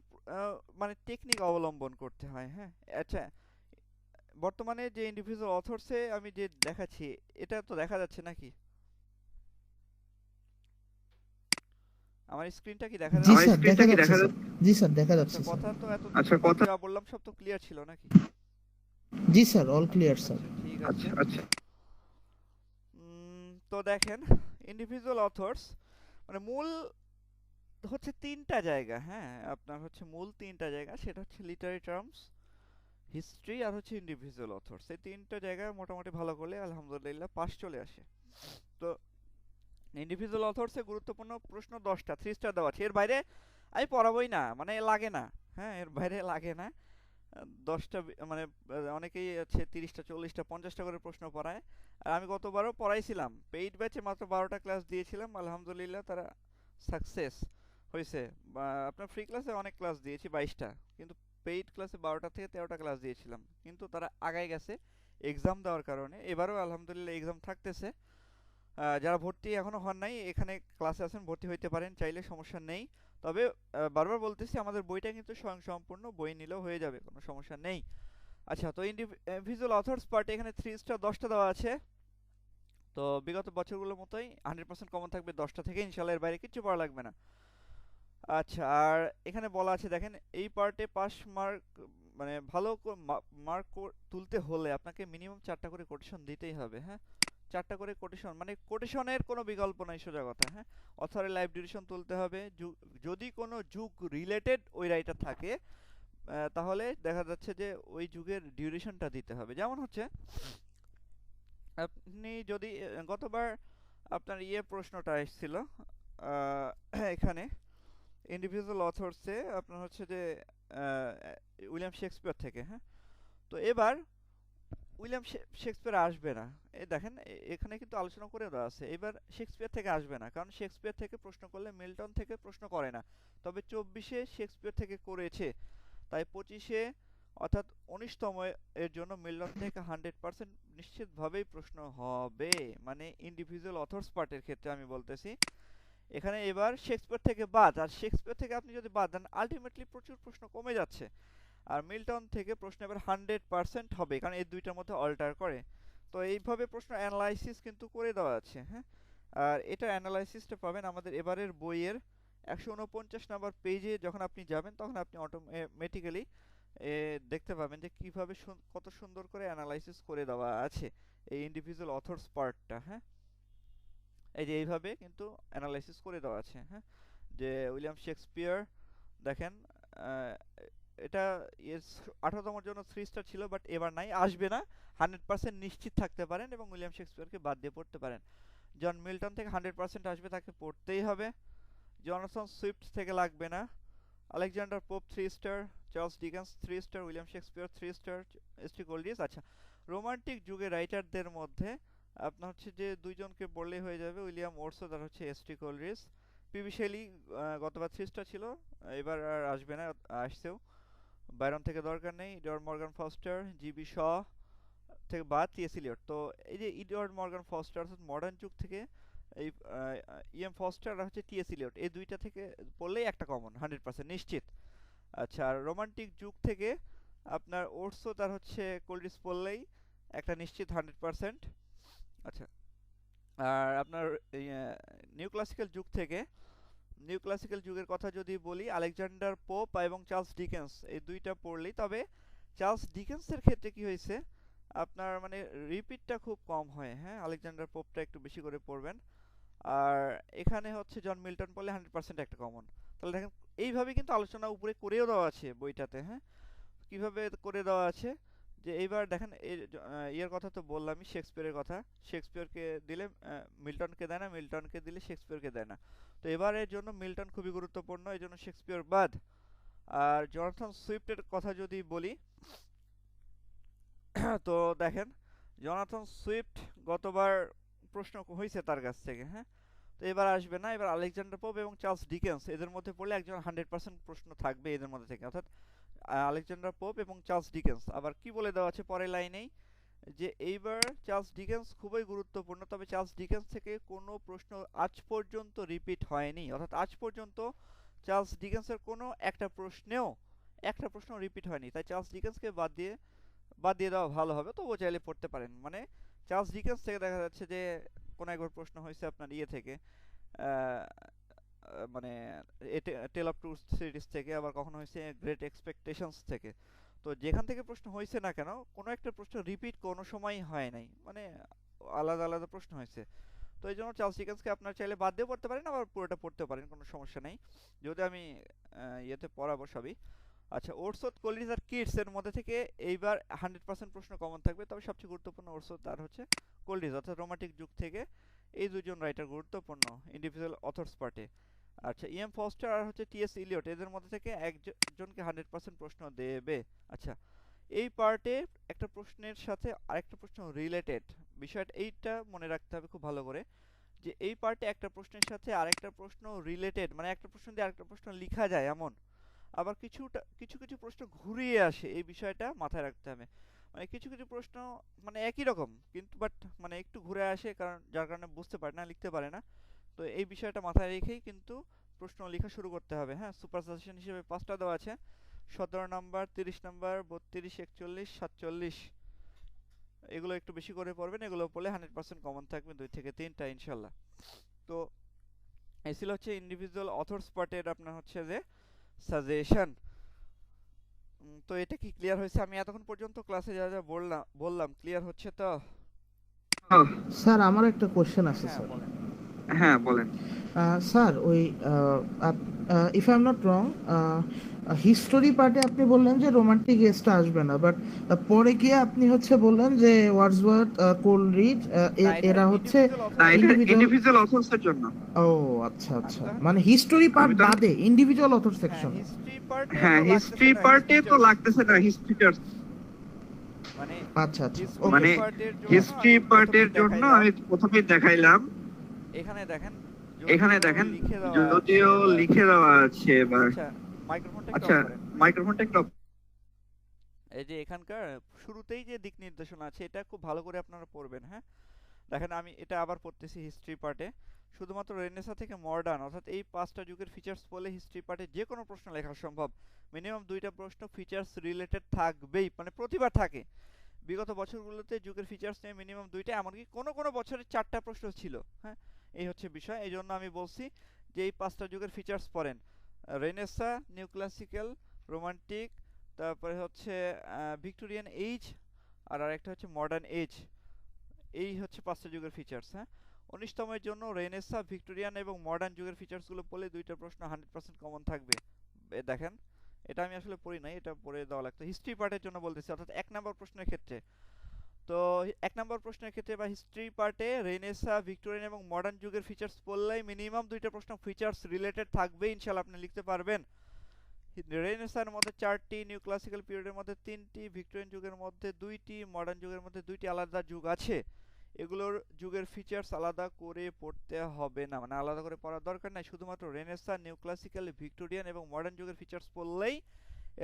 মানে টেকনিক অবলম্বন করতে হয়। হ্যাঁ, আচ্ছা, বর্তমানে যে ইন্ডিভিজুয়াল অথর্সে আমি যে দেখাচ্ছি, এটা তো দেখা যাচ্ছে নাকি? আমার স্ক্রিনটা কি দেখা
জি
যাচ্ছে?
স্যার দেখা যাচ্ছে স্যার। জি স্যার দেখা
আচ্ছা,
যাচ্ছে স্যার।
কথা তো এত যা বললাম সব তো ক্লিয়ার ছিল নাকি?
জি স্যার অল ক্লিয়ার
আচ্ছা
স্যার।
আচ্ছা, ঠিক আছে। তো দেখেন ইন্ডিভিজুয়াল অথর্স মানে মূল হচ্ছে তিনটা জায়গা। হ্যাঁ, আপনার হচ্ছে মূল তিনটা জায়গা, সেটা হচ্ছে লিটারি টার্মস, হিস্ট্রি, আর হচ্ছে ইন্ডিভিজুয়াল অথর্স। এই তিনটা জায়গায় মোটামুটি ভালো করলে আলহামদুলিল্লাহ পাস চলে আসে। তো ইন্ডিভিজুয়াল অথর্সে গুরুত্বপূর্ণ প্রশ্ন 10টা, 3 স্টার দেওয়া আছে, এর বাইরে আমি পড়াবোই না, মানে লাগে না। হ্যাঁ, এর বাইরে লাগে না। 10টা মানে অনেকেই আছে 30টা, 40টা, 50টা করে প্রশ্ন পড়ায়। আর আমি গতবারও পড়াইছিলাম, পেইড ব্যাচে মাত্র 12টা ক্লাস দিয়েছিলাম, আলহামদুলিল্লাহ তারা সাকসেস হয়েছে। বা আপনার ফ্রি ক্লাসে অনেক ক্লাস দিয়েছি 22টা, কিন্তু পেইড ক্লাসে 12টা থেকে 13টা ক্লাস দিয়েছিলাম, কিন্তু তারা আগায় গেছে এক্সাম দেওয়ার কারণে। এবারও আলহামদুলিল্লাহ এক্সাম থাকতেছে। যারা ভর্তি এখনো হন নাই, এখানে ক্লাসে আছেন, ভর্তি হইতে পারেন চাইলে, সমস্যা নেই। তবে বারবার বলতেছি আমাদের বইটা কিন্তু স্বয়ংসম্পূর্ণ, বই নিলেও হয়ে যাবে, কোনো সমস্যা নেই। আচ্ছা, তো ইন্ডিভিজুয়াল অথর্স পার্টে এখানে 3 স্টার 10টা দেওয়া আছে। তো বিগত বছরগুলোর মতোই 100% কমন থাকবে 10টা থেকে, ইনশাল্লাহ এর বাইরে কিছু পড়া লাগবে না। আচ্ছা, আর এখানে বলা আছে দেখেন, এই পার্টে পাস মার্ক মানে ভালো মার্ক তুলতে হলে আপনাকে মিনিমাম 4টা করে কোটেশন দিতেই হবে। হ্যাঁ, 4টা করে কোটেশন, মানে কোটেশনের কোনো বিকল্প নাই সোজা কথা। হ্যাঁ, অথরের লাইভ ডিউরেশন তুলতে হবে, যদি কোনো যুগ রিলেটেড ওই রাইটার থাকে তাহলে দেখা যাচ্ছে যে ওই যুগের ডিউরেশনটা দিতে হবে। যেমন হচ্ছে আপনি যদি গতবার আপনার প্রশ্নটা এসেছিল এখানে ইন্ডিভিজুয়াল অথর্সে আপনার হচ্ছে যে উইলিয়াম শেক্সপিয়ার থেকে। হ্যাঁ, তো এবার উইলিয়াম শেক্সপিয়ার আসবে না। এই দেখেন এখানে কিন্তু আলোচনা করে দেওয়া আছে, এবার শেক্সপিয়ার থেকে আসবে না, কারণ শেক্সপিয়ার থেকে প্রশ্ন করলে মিল্টন থেকে প্রশ্ন করে না। তবে 24-এ শেক্সপিয়ার থেকে করেছে, তাই 25-এ অর্থাৎ 19তম এর জন্য মিল্টন থেকে 100% নিশ্চিতভাবেই প্রশ্ন হবে, মানে ইন্ডিভিজুয়াল অথর্স পার্টের ক্ষেত্রে আমি বলতেছি। এখানে এবার শেক্সপিয়ার থেকে বাদ, আর শেক্সপিয়ার থেকে আপনি যদি বাদ দেন আলটিমেটলি প্রচুর প্রশ্ন কমে যাচ্ছে। আর মিল্টন থেকে প্রশ্ন এবার 100% হবে, কারণ এই দুইটার মধ্যে অল্টার করে। তো এইভাবে প্রশ্ন অ্যানালাইসিস কিন্তু করে দেওয়া আছে। হ্যাঁ, আর এটা অ্যানালাইসিসটা পাবেন আমাদের এবারের বইয়ের 149 নাম্বার পেজে। যখন আপনি যাবেন তখন আপনি অটোমেটিক্যালি দেখতে পাবেন যে কিভাবে কত সুন্দর করে অ্যানালাইসিস করে দেওয়া আছে এই ইন্ডিভিজুয়াল অথরস পার্টটা। হ্যাঁ, এই যে এইভাবে কিন্তু অ্যানালাইসিস করে দেওয়া আছে। হ্যাঁ, যে উইলিয়াম শেক্সপিয়ার দেখেন, আহ, এটা 18তম জন্য 3 স্টার ছিল, বাট এবার নাই, আসবে না, 100% নিশ্চিত থাকতে পারেন এবং উইলিয়াম শেক্সপিয়ারকে বাদ দিয়ে পড়তে পারেন। জন মিল্টন থেকে 100% আসবে, তাকে পড়তেই হবে। জনাথন সুইফট থেকে লাগবে না। Alexander pope 3 star, Charles Dickens 3 star, William Shakespeare 3 star, ST Coleridge. আচ্ছা, রোমান্টিক যুগের রাইটারদের মধ্যে আপনার হচ্ছে যে দুইজনকে বললেই হয়ে যাবে, উইলিয়াম ওরসো আর হচ্ছে এসটি কোলরিজ। পিবি শেলি গতবার 3 স্টার ছিল, এবার আর আসবে না, আসছেও। বাইরন থেকে দরকার নেই। ইডওয়ার্ড মর্গান ফস্টার, জিবি শ থেকে বাদ, টিএস ইলিয়ট। তো এই যে ইডওয়ার্ড মর্গান ফস্টার অর্থাৎ মডার্ন যুগ থেকে এই ইএম ফস্টার আর হচ্ছে টিএস ইলিয়ট, এই দুইটা থেকে পড়লেই একটা কমন 100% নিশ্চিত। আচ্ছা, আর রোমান্টিক যুগ থেকে আপনার ওরসো তার হচ্ছে কোলরিজ পড়লেই একটা নিশ্চিত 100%। আচ্ছা, আর আপনার নিউ ক্লাসিক্যাল যুগ থেকে, নিউ ক্লাসিক্যাল যুগের কথা যদি বলি, আলেকজান্ডার পোপ এবং চার্লস ডিকেন্স, এই দুইটা পড়লেই। তবে চার্লস ডিকেন্সের ক্ষেত্রে কি হয়েছে, আপনার মানে রিপিটটা খুব কম হয়। হ্যাঁ, আলেকজান্ডার পোপটা একটু বেশি করে পড়বেন। আর এখানে হচ্ছে জন মিল্টন পড়লে 100% একটা কমন। তাহলে দেখেন এইভাবে কিন্তু আলোচনা উপরে করেও দেওয়া আছে বইটাতে। হ্যাঁ, কিভাবে করে দেওয়া আছে যে এইবার দেখেন ইয়ের কথা তো বললামই, শেক্সপিয়ারের কথা। শেক্সপিয়ারকে দিলে মিল্টনকে দেয় না, মিল্টনকে দিলে শেক্সপিয়ারকে দেয় না। তো এবারের জন্য মিল্টন খুবই গুরুত্বপূর্ণ, এই জন্য শেক্সপিয়ার বাদ। আর জনাথন সুইফটের কথা যদি বলি তো দেখেন জনাথন সুইফট গতবার প্রশ্ন হয়েছে তার কাছ থেকে। হ্যাঁ, তো এবার আসবে না, এবার আলেকজান্ডার পোপ এবং চার্লস ডিকেন্স এদের মধ্যে পড়লে একজন 100% প্রশ্ন থাকবে এদের মধ্যে থেকে, অর্থাৎ আলেকজান্ডার পোপ এবং চার্লস ডিকেন্স। আবার কি বলে দেওয়া আছে পরের লাইনেই, যে এইবার চার্লস ডিকেন্স খুবই গুরুত্বপূর্ণ, তবে চার্লস ডিকেন্স থেকে কোনো প্রশ্ন আজ পর্যন্ত রিপিট হয়নি, অর্থাৎ আজ পর্যন্ত চার্লস ডিকেন্সের কোনো একটা প্রশ্ন রিপিট হয়নি। তাই চার্লস ডিকেন্সকে বাদ দিয়ে দেওয়া ভালো হবে, তবুও চাইলে পড়তে পারেন। মানে চার্লস ডিকেন্স থেকে দেখা যাচ্ছে যে কোনো একবার প্রশ্ন হয়েছে আপনার ইয়ে থেকে, মানে টেল অফ টু সিরিজ থেকে, আবার কখনো হয়েছে গ্রেট এক্সপেকটেশনস থেকে। তো যেখান থেকে প্রশ্ন হয়েছে না কেন, কোনো একটা প্রশ্ন রিপিট কোনো সময়ই হয় নাই, মানে আলাদা আলাদা প্রশ্ন হয়েছে। তো এই জন্য চার্লস ডিকেন্সকে আপনার চাইলে বাদ দিয়ে পড়তে পারেন, আবার পুরোটা পড়তে পারেন, কোনো সমস্যা নেই, যদি আমি ইয়েতে পড়াবো সবই। আচ্ছা, ওরসোথ কোলরিজ আর কিটস এর মধ্যে থেকে এইবার 100% প্রশ্ন কমন থাকবে, তবে সবচেয়ে গুরুত্বপূর্ণ ওরসোথ আর হচ্ছে কোলরিজ, অর্থাৎ রোমান্টিক যুগ থেকে এই দুজন রাইটার গুরুত্বপূর্ণ ইন্ডিভিজুয়াল অথর্স পার্টে। আচ্ছা, ইএম ফস্টার আর হচ্ছে টিএস ইলিয়ট, এদের মধ্যে থেকে একজনকে 100% প্রশ্ন দেবে। আচ্ছা, এই পার্টে একটা প্রশ্নের সাথে আরেকটা প্রশ্ন রিলেটেড, বিষয়টা এইটা মনে রাখতে হবে খুব ভালো করে, যে এই পার্টে একটা প্রশ্নের সাথে আরেকটা প্রশ্ন রিলেটেড, মানে একটা প্রশ্ন দিয়ে আরেকটা প্রশ্ন লেখা যায় এমন, আবার কিছু কিছু প্রশ্ন ঘুরিয়ে আসে, এই বিষয়টা মাথায় রাখতে হবে। মানে কিছু প্রশ্ন মানে একই রকম কিন্তু বাট মানে একটু ঘুরে আসে, কারণ যার কারণে বুঝতে পারে না, লিখতে পারে না। তো এই বিষয়টা মাথায় রেখেই কিন্তু প্রশ্ন লেখা শুরু করতে হবে। হ্যাঁ, সুপার সাজেশন হিসেবে 5টা দেওয়া আছে, 17 নাম্বার, 30 নাম্বার, 32, 41, 47। এগুলো একটু বেশি করে পড়বেন, এগুলো পড়লে 100% কমন থাকবে 2 থেকে 3টা ইনশাল্লাহ। তো এই ছিল হচ্ছে ইন্ডিভিজুয়াল অথর্স পার্টের আপনার হচ্ছে যে সাজেশন। তো এটা কি ক্লিয়ার হয়েছে? আমি এতক্ষণ পর্যন্ত ক্লাসে যা যা বললাম ক্লিয়ার হচ্ছে তো?
স্যার আমার একটা কোশ্চেন আছে
হ্যাঁ
স্যার।
বলেন।
হ্যাঁ বলেন।
স্যার ওই if I am not wrong, history পার্টে আপনি বললেন যে রোমান্টিক এজটা আসবে না, বাট পরে গিয়ে আপনি হচ্ছে বললেন যে ওয়ার্ডসওয়ার্থ, কোলরিজ
না, এটা
এরা হচ্ছে
ইন্ডিভিজুয়াল
ইন্ডিভিজুয়াল।
অথর্সের জন্য।
ও আচ্ছা
আমি
আচ্ছা,
তো
মানে হিস্টোরি পার্ট
আমি তো-
বাদে ইন্ডিভিজুয়াল অথর
হ্যাঁ,
সেকশন।
হিস্ট্রি পার্টে
হ্যাঁ,
তো
হিস্ট্রি
লাগতেছে না,
পার্টে তো
হিস্ট্রি
লাগতেছে না, হিস্ট্রি
মানে
আচ্ছা আচ্ছা,
হিস্ট্রি
মানে
পার্টের জন্য
হিস্ট্রি
আমি
পার্টের
প্রথমেই
জন্য
দেখাইলাম।
আমি প্রথমেই দেখাইলাম।
এখানে দেখেন,
এখানে
যদিও
দেখেন
লিখে দেওয়া আছে
যদিও
এবার।
লিখে দেওয়া আছে এবার।
আচ্ছা, মাইক্রোফোনটা একটু
আচ্ছা,
অফ করেন।
মাইক্রোফোনটা একটু
এই যে এখানকার শুরুতেই যে দিক নির্দেশনা আছে এটা খুব ভালো করে আপনারা পড়বেন। হ্যাঁ, দেখেন আমি এটা আবার পড়তেছি হিস্ট্রি পার্টে। শুধুমাত্র রেনেসা থেকে মডার্ন অর্থাৎ এই 5টা যুগের ফিচার্স পড়লে হিস্ট্রি পার্টে যে কোনো প্রশ্ন লেখা সম্ভব। মিনিমাম 2টা প্রশ্ন ফিচার্স রিলেটেড থাকবেই, মানে প্রতিবার থাকে। বিগত বছরগুলোতে যুগের ফিচার্স নিয়ে মিনিমাম 2টা, এমনকি কোনো বছরে 4টা প্রশ্ন ছিল। হ্যাঁ, এই হচ্ছে বিষয়। এই জন্য আমি বলছি যে এই 5টা যুগের ফিচার্স পড়েন, রেনেসা, নিউ ক্লাসিক্যাল, রোমান্টিক, তারপরে হচ্ছে ভিক্টোরিয়ান এজ, আর আরেকটা হচ্ছে মডার্ন এজ। এই হচ্ছে 5টা যুগের ফিচার্স। হ্যাঁ, 19তমের জন্য রেনেসাঁ, ভিক্টোরিয়ান এবং মডার্ন যুগের ফিচার্সগুলো পড়লে দুইটা প্রশ্ন 100% কমন থাকবে। দেখেন, এটা আমি আসলে পড়ি নাই, এটা পড়ে দেওয়া লাগতো। হিস্ট্রি পার্টের জন্য বলতেছি, অর্থাৎ 1 নম্বর প্রশ্নের ক্ষেত্রে। তো 1 নম্বর প্রশ্নের ক্ষেত্রে বা হিস্ট্রি পার্টে রেনেসাঁ, ভিক্টোরিয়ান এবং মডার্ন যুগের ফিচার্স পড়লেই মিনিমাম দুইটা প্রশ্ন ফিচার্স রিলেটেড থাকবে, ইনশাআল্লাহ আপনি লিখতে পারবেন। রেনেসাঁর মধ্যে 4টি, নিউ ক্লাসিক্যাল পিরিয়ডের মধ্যে 3টি, ভিক্টোরিয়ান যুগের মধ্যে 2টি, মডার্ন যুগের মধ্যে 2টি আলাদা যুগ আছে। এগুলোর যুগের ফিচার্স আলাদা করে পড়তে হবে না, মানে আলাদা করে পড়ার দরকার নাই। শুধুমাত্র রেনেসাঁ, নিউ ক্লাসিক্যাল, ভিক্টোরিয়ান এবং মডার্ন যুগের ফিচার্স পড়লেই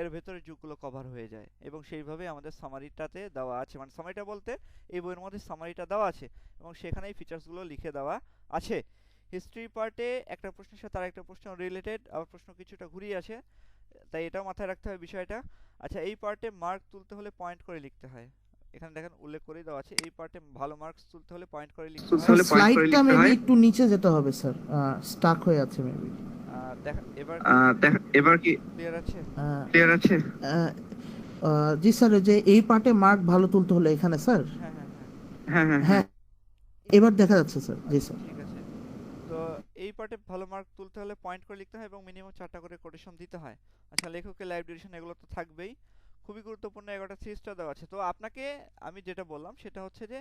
এর ভেতরে যুগগুলো কভার হয়ে যায়। এবং সেইভাবে আমাদের সামারিটাতে দেওয়া আছে, মানে সামারিটা বলতে এই বইয়ের মধ্যে সামারিটা দেওয়া আছে এবং সেখানেই ফিচার্সগুলো লিখে দেওয়া আছে। হিস্ট্রি পার্টে একটা প্রশ্নের সাথে আরেকটা প্রশ্ন রিলেটেড, আবার প্রশ্ন কিছুটা ঘুরিয়ে আসে, তাই এটাও মাথায় রাখতে হবে বিষয়টা। আচ্ছা, এই পার্টে মার্ক তুলতে হলে পয়েন্ট করে লিখতে হয়। এখানে দেখেন উল্লেখ করেই দেওয়া আছে, এই পার্টে ভালো মার্কস তুলতে হলে পয়েন্ট করে লিখতে হয়।
তাহলে point করে
স্লাইডটা
লিখতে
মেবি
হয়।
একটু নিচে যেতে হবে স্যার, স্টাক হয়ে আছে মেবি।
দেখা এবার
এবার কি
ক্লিয়ার আছে?
ক্লিয়ার আছে?
জি স্যার, যে এই পার্টে মার্ক ভালো তুলতে হলে এখানে স্যার।
হ্যাঁ হ্যাঁ হ্যাঁ,
হ্যাঁ হ্যাঁ
হ্যাঁ, এবার দেখা যাচ্ছে স্যার। জি স্যার।
ঠিক আছে। তো এই পার্টে ভালো মার্ক তুলতে হলে পয়েন্ট করে লিখতে হয় এবং মিনিমাম 4টা করে কোটেশন দিতে হয়। আচ্ছা, লেখকের লাইভ ডিউরেশন এগুলো তো থাকবেই। খুবই গুরুত্বপূর্ণ 11টা 3 স্টার দেওয়া আছে। তো আপনাকে আমি যেটা বললাম সেটা হচ্ছে যে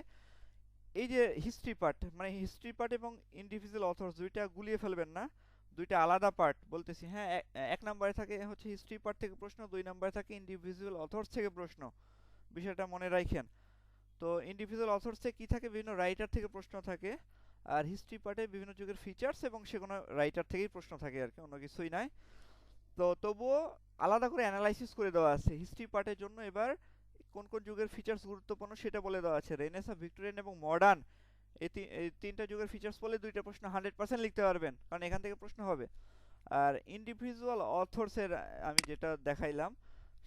এই যে হিস্ট্রি পার্ট, মানে হিস্ট্রি পার্ট এবং ইন্ডিভিজুয়াল অথর্স দুইটা গুলিয়ে ফেলবেন না, দুইটা আলাদা পার্ট বলতেছি। হ্যাঁ, 1 নম্বরে থাকে হচ্ছে হিস্ট্রি পার্ট থেকে প্রশ্ন, 2 নম্বরে থাকে ইন্ডিভিজুয়াল অথর্স থেকে প্রশ্ন, বিষয়টা মনে রাখেন। তো ইন্ডিভিজুয়াল অথর্স থেকে কী থাকে, বিভিন্ন রাইটার থেকে প্রশ্ন থাকে, আর হিস্ট্রি পার্টে বিভিন্ন যুগের ফিচার্স এবং সেগুলো রাইটার থেকেই প্রশ্ন থাকে আর কি, অন্য কিছুই নাই। তো তবুও আলাদা করে অ্যানালাইসিস করে দেওয়া আছে হিস্ট্রি পার্টের জন্য। এবার কোন কোন যুগের ফিচার্স গুরুত্বপূর্ণ সেটা বলে দেওয়া আছে। রেনেসাঁ, ভিক্টোরিয়ান এবং মডার্ন, এই 3টা যুগের ফিচার্স বলে 2টা প্রশ্ন 100% লিখতে পারবেন, কারণ এখান থেকে প্রশ্ন হবে। আর ইন্ডিভিজুয়াল অথর্সের আমি যেটা দেখাইলাম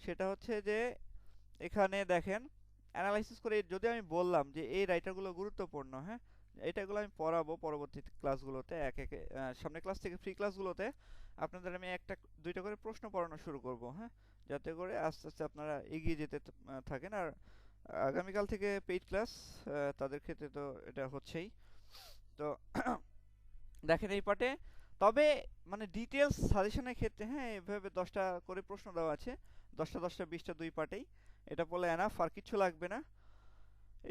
সেটা হচ্ছে যে এখানে দেখেন অ্যানালাইসিস করে, যদি আমি বললাম যে এই রাইটারগুলো গুরুত্বপূর্ণ, হ্যাঁ, এটাগুলো আমি পড়াবো পরবর্তী ক্লাসগুলোতে, এক একে সামনের ক্লাস থেকে ফ্রি ক্লাসগুলোতে আপনাদের আমি একটা দুইটা করে প্রশ্ন পড়ানো শুরু করব। হ্যাঁ, যাতে করে আস্তে আস্তে আপনারা এগিয়ে যেতে থাকেন। আর আগামীকাল থেকে পেইড ক্লাস, তাদের ক্ষেত্রে তো এটা হচ্ছেই। তো দেখেন এই পার্টে, তবে মানে ডিটেলস সাজেশনের ক্ষেত্রে হ্যাঁ এভাবে 10টা করে প্রশ্ন দেওয়া আছে, 10টা 10টা 20টা 2 পার্টেই, এটা বলে এনাফ, আর কিছু লাগবে না।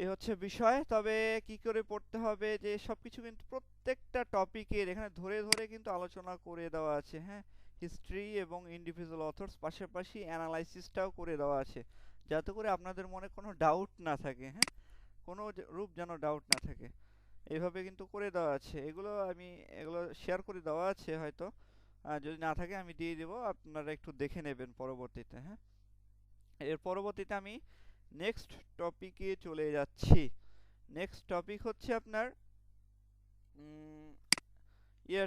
এই হচ্ছে বিষয়। তবে কি করে পড়তে হবে যে সবকিছু কিন্তু প্রত্যেকটা টপিকের এখানে ধরে ধরে কিন্তু আলোচনা করে দেওয়া আছে। হ্যাঁ, হিস্ট্রি এবং ইন্ডিভিজুয়াল অথর্স পাশাপাশি অ্যানালাইসিসটাও করে দেওয়া আছে, যাতে করে আপনাদের মনে কোনো ডাউট না থাকে। হ্যাঁ, কোনো রূপ যেন ডাউট না থাকে, এইভাবে কিন্তু করে দেওয়া আছে। এগুলো শেয়ার করে দেওয়া আছে হয়তো, যদি না থাকে আমি দিয়ে দেবো, আপনারা একটু দেখে নেবেন পরবর্তীতে। হ্যাঁ, এর পরবর্তীতে আমি নেক্সট টপিকে চলে যাচ্ছি। নেক্সট টপিক হচ্ছে আপনার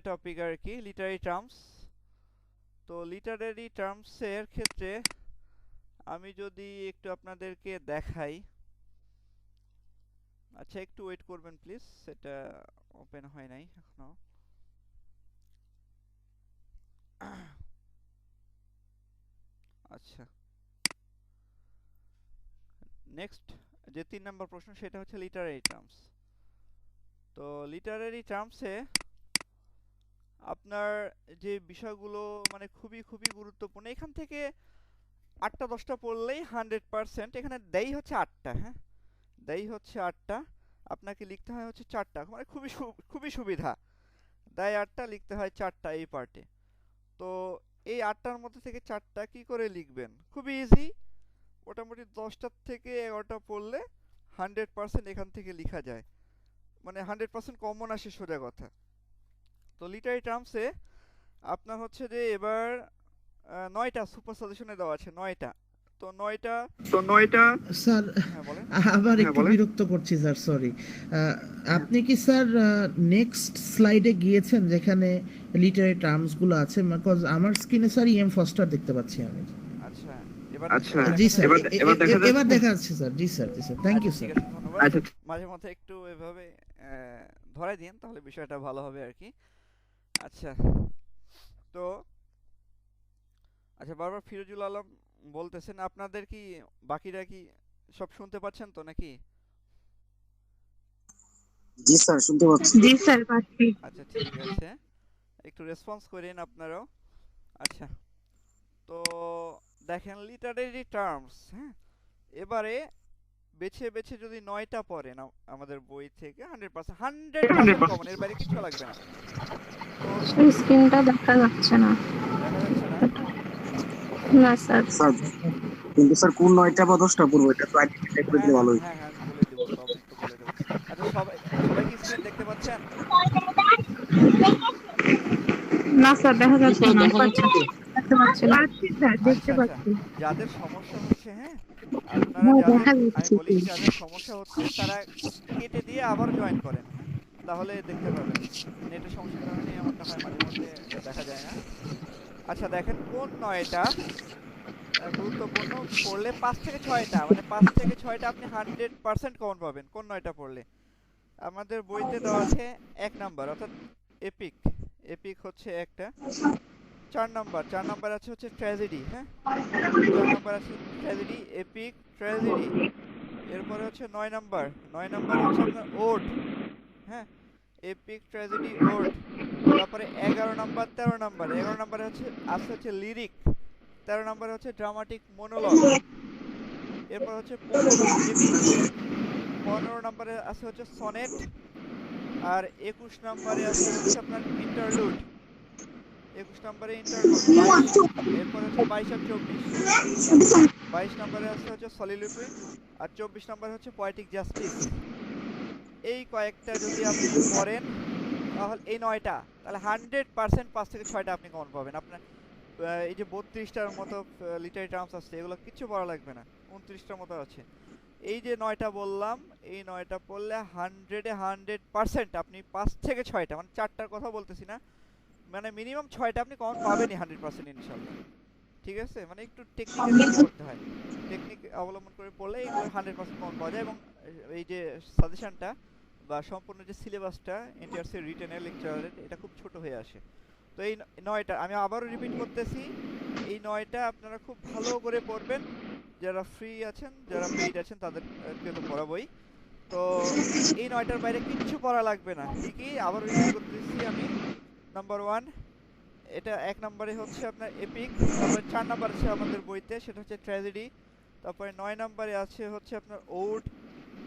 টপিক আর কি, লিটারারি টার্মস। তো লিটারারি টার্মসের ক্ষেত্রে আমি যদি একটু আপনাদেরকে দেখাই, আচ্ছা একটু ওয়েট করবেন প্লিজ, সেটা ওপেন হয় নাই এখনো। আচ্ছা, নেক্সট যে 3 নম্বর প্রশ্ন সেটা হচ্ছে লিটারারি টার্মস। তো লিটারারি টার্মসে আপনার যে বিষয়গুলো মানে খুবই খুবই গুরুত্বপূর্ণ, এখান থেকে 8টা 10টা পড়লেই 100%, এখানে দেই হচ্ছে 8টা। হ্যাঁ, দেই হচ্ছে 8টা, আপনাকে লিখতে হয় হচ্ছে 4টা, মানে খুবই সুবিধা, দেয় 8টা, লিখতে হয় 4টা এই পার্টে। তো এই 8টার মধ্যে থেকে 4টা কি করে লিখবেন, খুবই ইজি। মোটামুটি 10টার থেকে 11টা পড়লে 100% এখান থেকে লেখা যায়, মানে 100% কমন আসে সোজা কথা। তো লিটারারি টার্মসে আপনার হচ্ছে যে এবার 9টা সুপার সাজেশনে দেওয়া আছে, 9টা। তো 9টা
স্যার,
হ্যাঁ বলেন।
আবার একটু বিরক্ত করছি স্যার, সরি। আপনি কি স্যার নেক্সট স্লাইডে গিয়েছেন যেখানে লিটারারি টার্মস গুলো আছে? বিকজ আমার স্ক্রিনে স্যার ইএম ফস্টার দেখতে পাচ্ছি আমি।
আচ্ছা, এবার
জি স্যার,
এবার
এবার দেখা যাচ্ছে স্যার। জি স্যার, জি স্যার, থ্যাংক ইউ
ঠিক
স্যার।
আছে, ধন্যবাদ।
আচ্ছা,
মাঝে মধ্যে একটু এভাবে ধরাই দিন, তাহলে বিষয়টা ভালো হবে আর কি। আচ্ছা, তো আচ্ছা, বারবার ফিরোজুল আলম বলতেছেন, আপনাদের কি বাকিরা কি সব শুনতে পাচ্ছেন তো নাকি?
জি স্যার, শুনতে পাচ্ছি।
জি স্যার পাচ্ছি।
আচ্ছা ঠিক আছে, একটু রেসপন্স করেন আপনারাও। আচ্ছা, তো দেখেন লিটারেরি টার্মস, হ্যাঁ, এবারে বেছে বেছে যদি 9টা পড়েন আমাদের বই থেকে 100% 100% কমন, এর বাইরে কিছু লাগবে না। তো
স্ক্রিনটা দেখা যাচ্ছে না।
দেখা যাচ্ছে না?
না স্যার।
স্যার কিন্তু স্যার কোন 9টা বা 10টা পড়বো এটা তো আইডেন্টিফাই করে
হ্যাঁ
দিলে
হ্যাঁ
ভালো হতো।
হ্যাঁ হ্যাঁ, আমি বলে দেবো, সব একটু বলে দেবো। আচ্ছা, সবাই সবাই কি স্ক্রিন দেখতে পাচ্ছেন?
না স্যার, দেখা যাচ্ছে না। দেখতে পাচ্ছি না।
পাচ্ছি স্যার, দেখতে
আচ্ছা আচ্ছা,
পাচ্ছি।
যাদের সমস্যা হচ্ছে, হ্যাঁ, আপনারা যাদের,
দেখা
আমি
যাচ্ছে
বলি যাদের সমস্যা হচ্ছে তারা কেটে দিয়ে আবার জয়েন করেন, হ্যাঁ, তাহলে দেখতে পাবেন। নেটের সমস্যার কারণে এমনটা হয়, মাঝে মধ্যে দেখা যায় না। আচ্ছা দেখেন, কোন 9টা গুরুত্বপূর্ণ পড়লে 5 থেকে 6টা, মানে 5 থেকে 6টা আপনি 100% কমন পাবেন কোন 9টা পড়লে। আমাদের বইতে দেওয়া আছে 1 নাম্বার অর্থাৎ এপিক। এপিক হচ্ছে একটা। 4 নাম্বার আছে হচ্ছে ট্র্যাজেডি, হ্যাঁ, 4 নাম্বার আছে ট্র্যাজেডি, এপিক, ট্র্যাজেডি। এরপরে হচ্ছে 9 নাম্বার হচ্ছে আপনার ওড, হ্যাঁ, এপিক, ট্র্যাজেডি, ওড। তারপরে 11 নাম্বার, 13 নাম্বার, 11 নাম্বারে হচ্ছে লিরিক, 13 নাম্বারে হচ্ছে ড্রামাটিক মোনোলগ। এরপর হচ্ছে 15 এপিক, 15 নাম্বারে আছে হচ্ছে সনেট, আর 21 নাম্বারে আছে হচ্ছে আপনার ইন্টারলুড। 21 নাম্বারে ইন্টারলুড। এরপর হচ্ছে 22 আর 24। 22 নাম্বারে আছে হচ্ছে সলিলোকুই, আর 24 নাম্বার হচ্ছে পোয়েটিক জাস্টিস। এই কয়েকটা যদি আপনি পড়েন তাহলে এই 9টা, তাহলে 100% 5 থেকে 6টা আপনি কমন পাবেন। আপনার এই যে 32টার মতো লিটারি টার্মস আছে, এগুলো কিচ্ছু পড়া লাগবে না, 29টার মতো আছে। এই যে 9টা বললাম, এই 9টা পড়লে 100% আপনি 5 থেকে 6টা, মানে 4টার কথা বলতেছি না, মানে মিনিমাম 6টা আপনি কমন পাবেনই 100% ইনশাল্লাহ। ঠিক আছে, মানে একটু টেকনিকের দিকে করতে হয়, টেকনিক অবলম্বন করে পড়লে এগুলো 100% কমন পাওয়া যায়। এবং এই যে সাজেশনটা বা সম্পূর্ণ যে সিলেবাসটা এনটিআরসি রিটেনের লেকচারের, এটা খুব ছোট হয়ে আসে। তো এই 9টা আমি আবারও রিপিট করতেছি, এই 9টা আপনারা খুব ভালো করে পড়বেন। যারা ফ্রি আছেন, যারা পেইড আছেন তাদেরকে তো পড়াবই। তো এই 9টার বাইরে কিচ্ছু পড়া লাগবে না। কি কি আবার রিপিট করতেছি আমি। নাম্বার 1, এটা 1 নম্বরে হচ্ছে আপনার এপিক। তারপরে 4 নাম্বার আছে আমাদের বইতে, সেটা হচ্ছে ট্র্যাজেডি। তারপরে 9 নম্বরে আছে হচ্ছে আপনার ওড।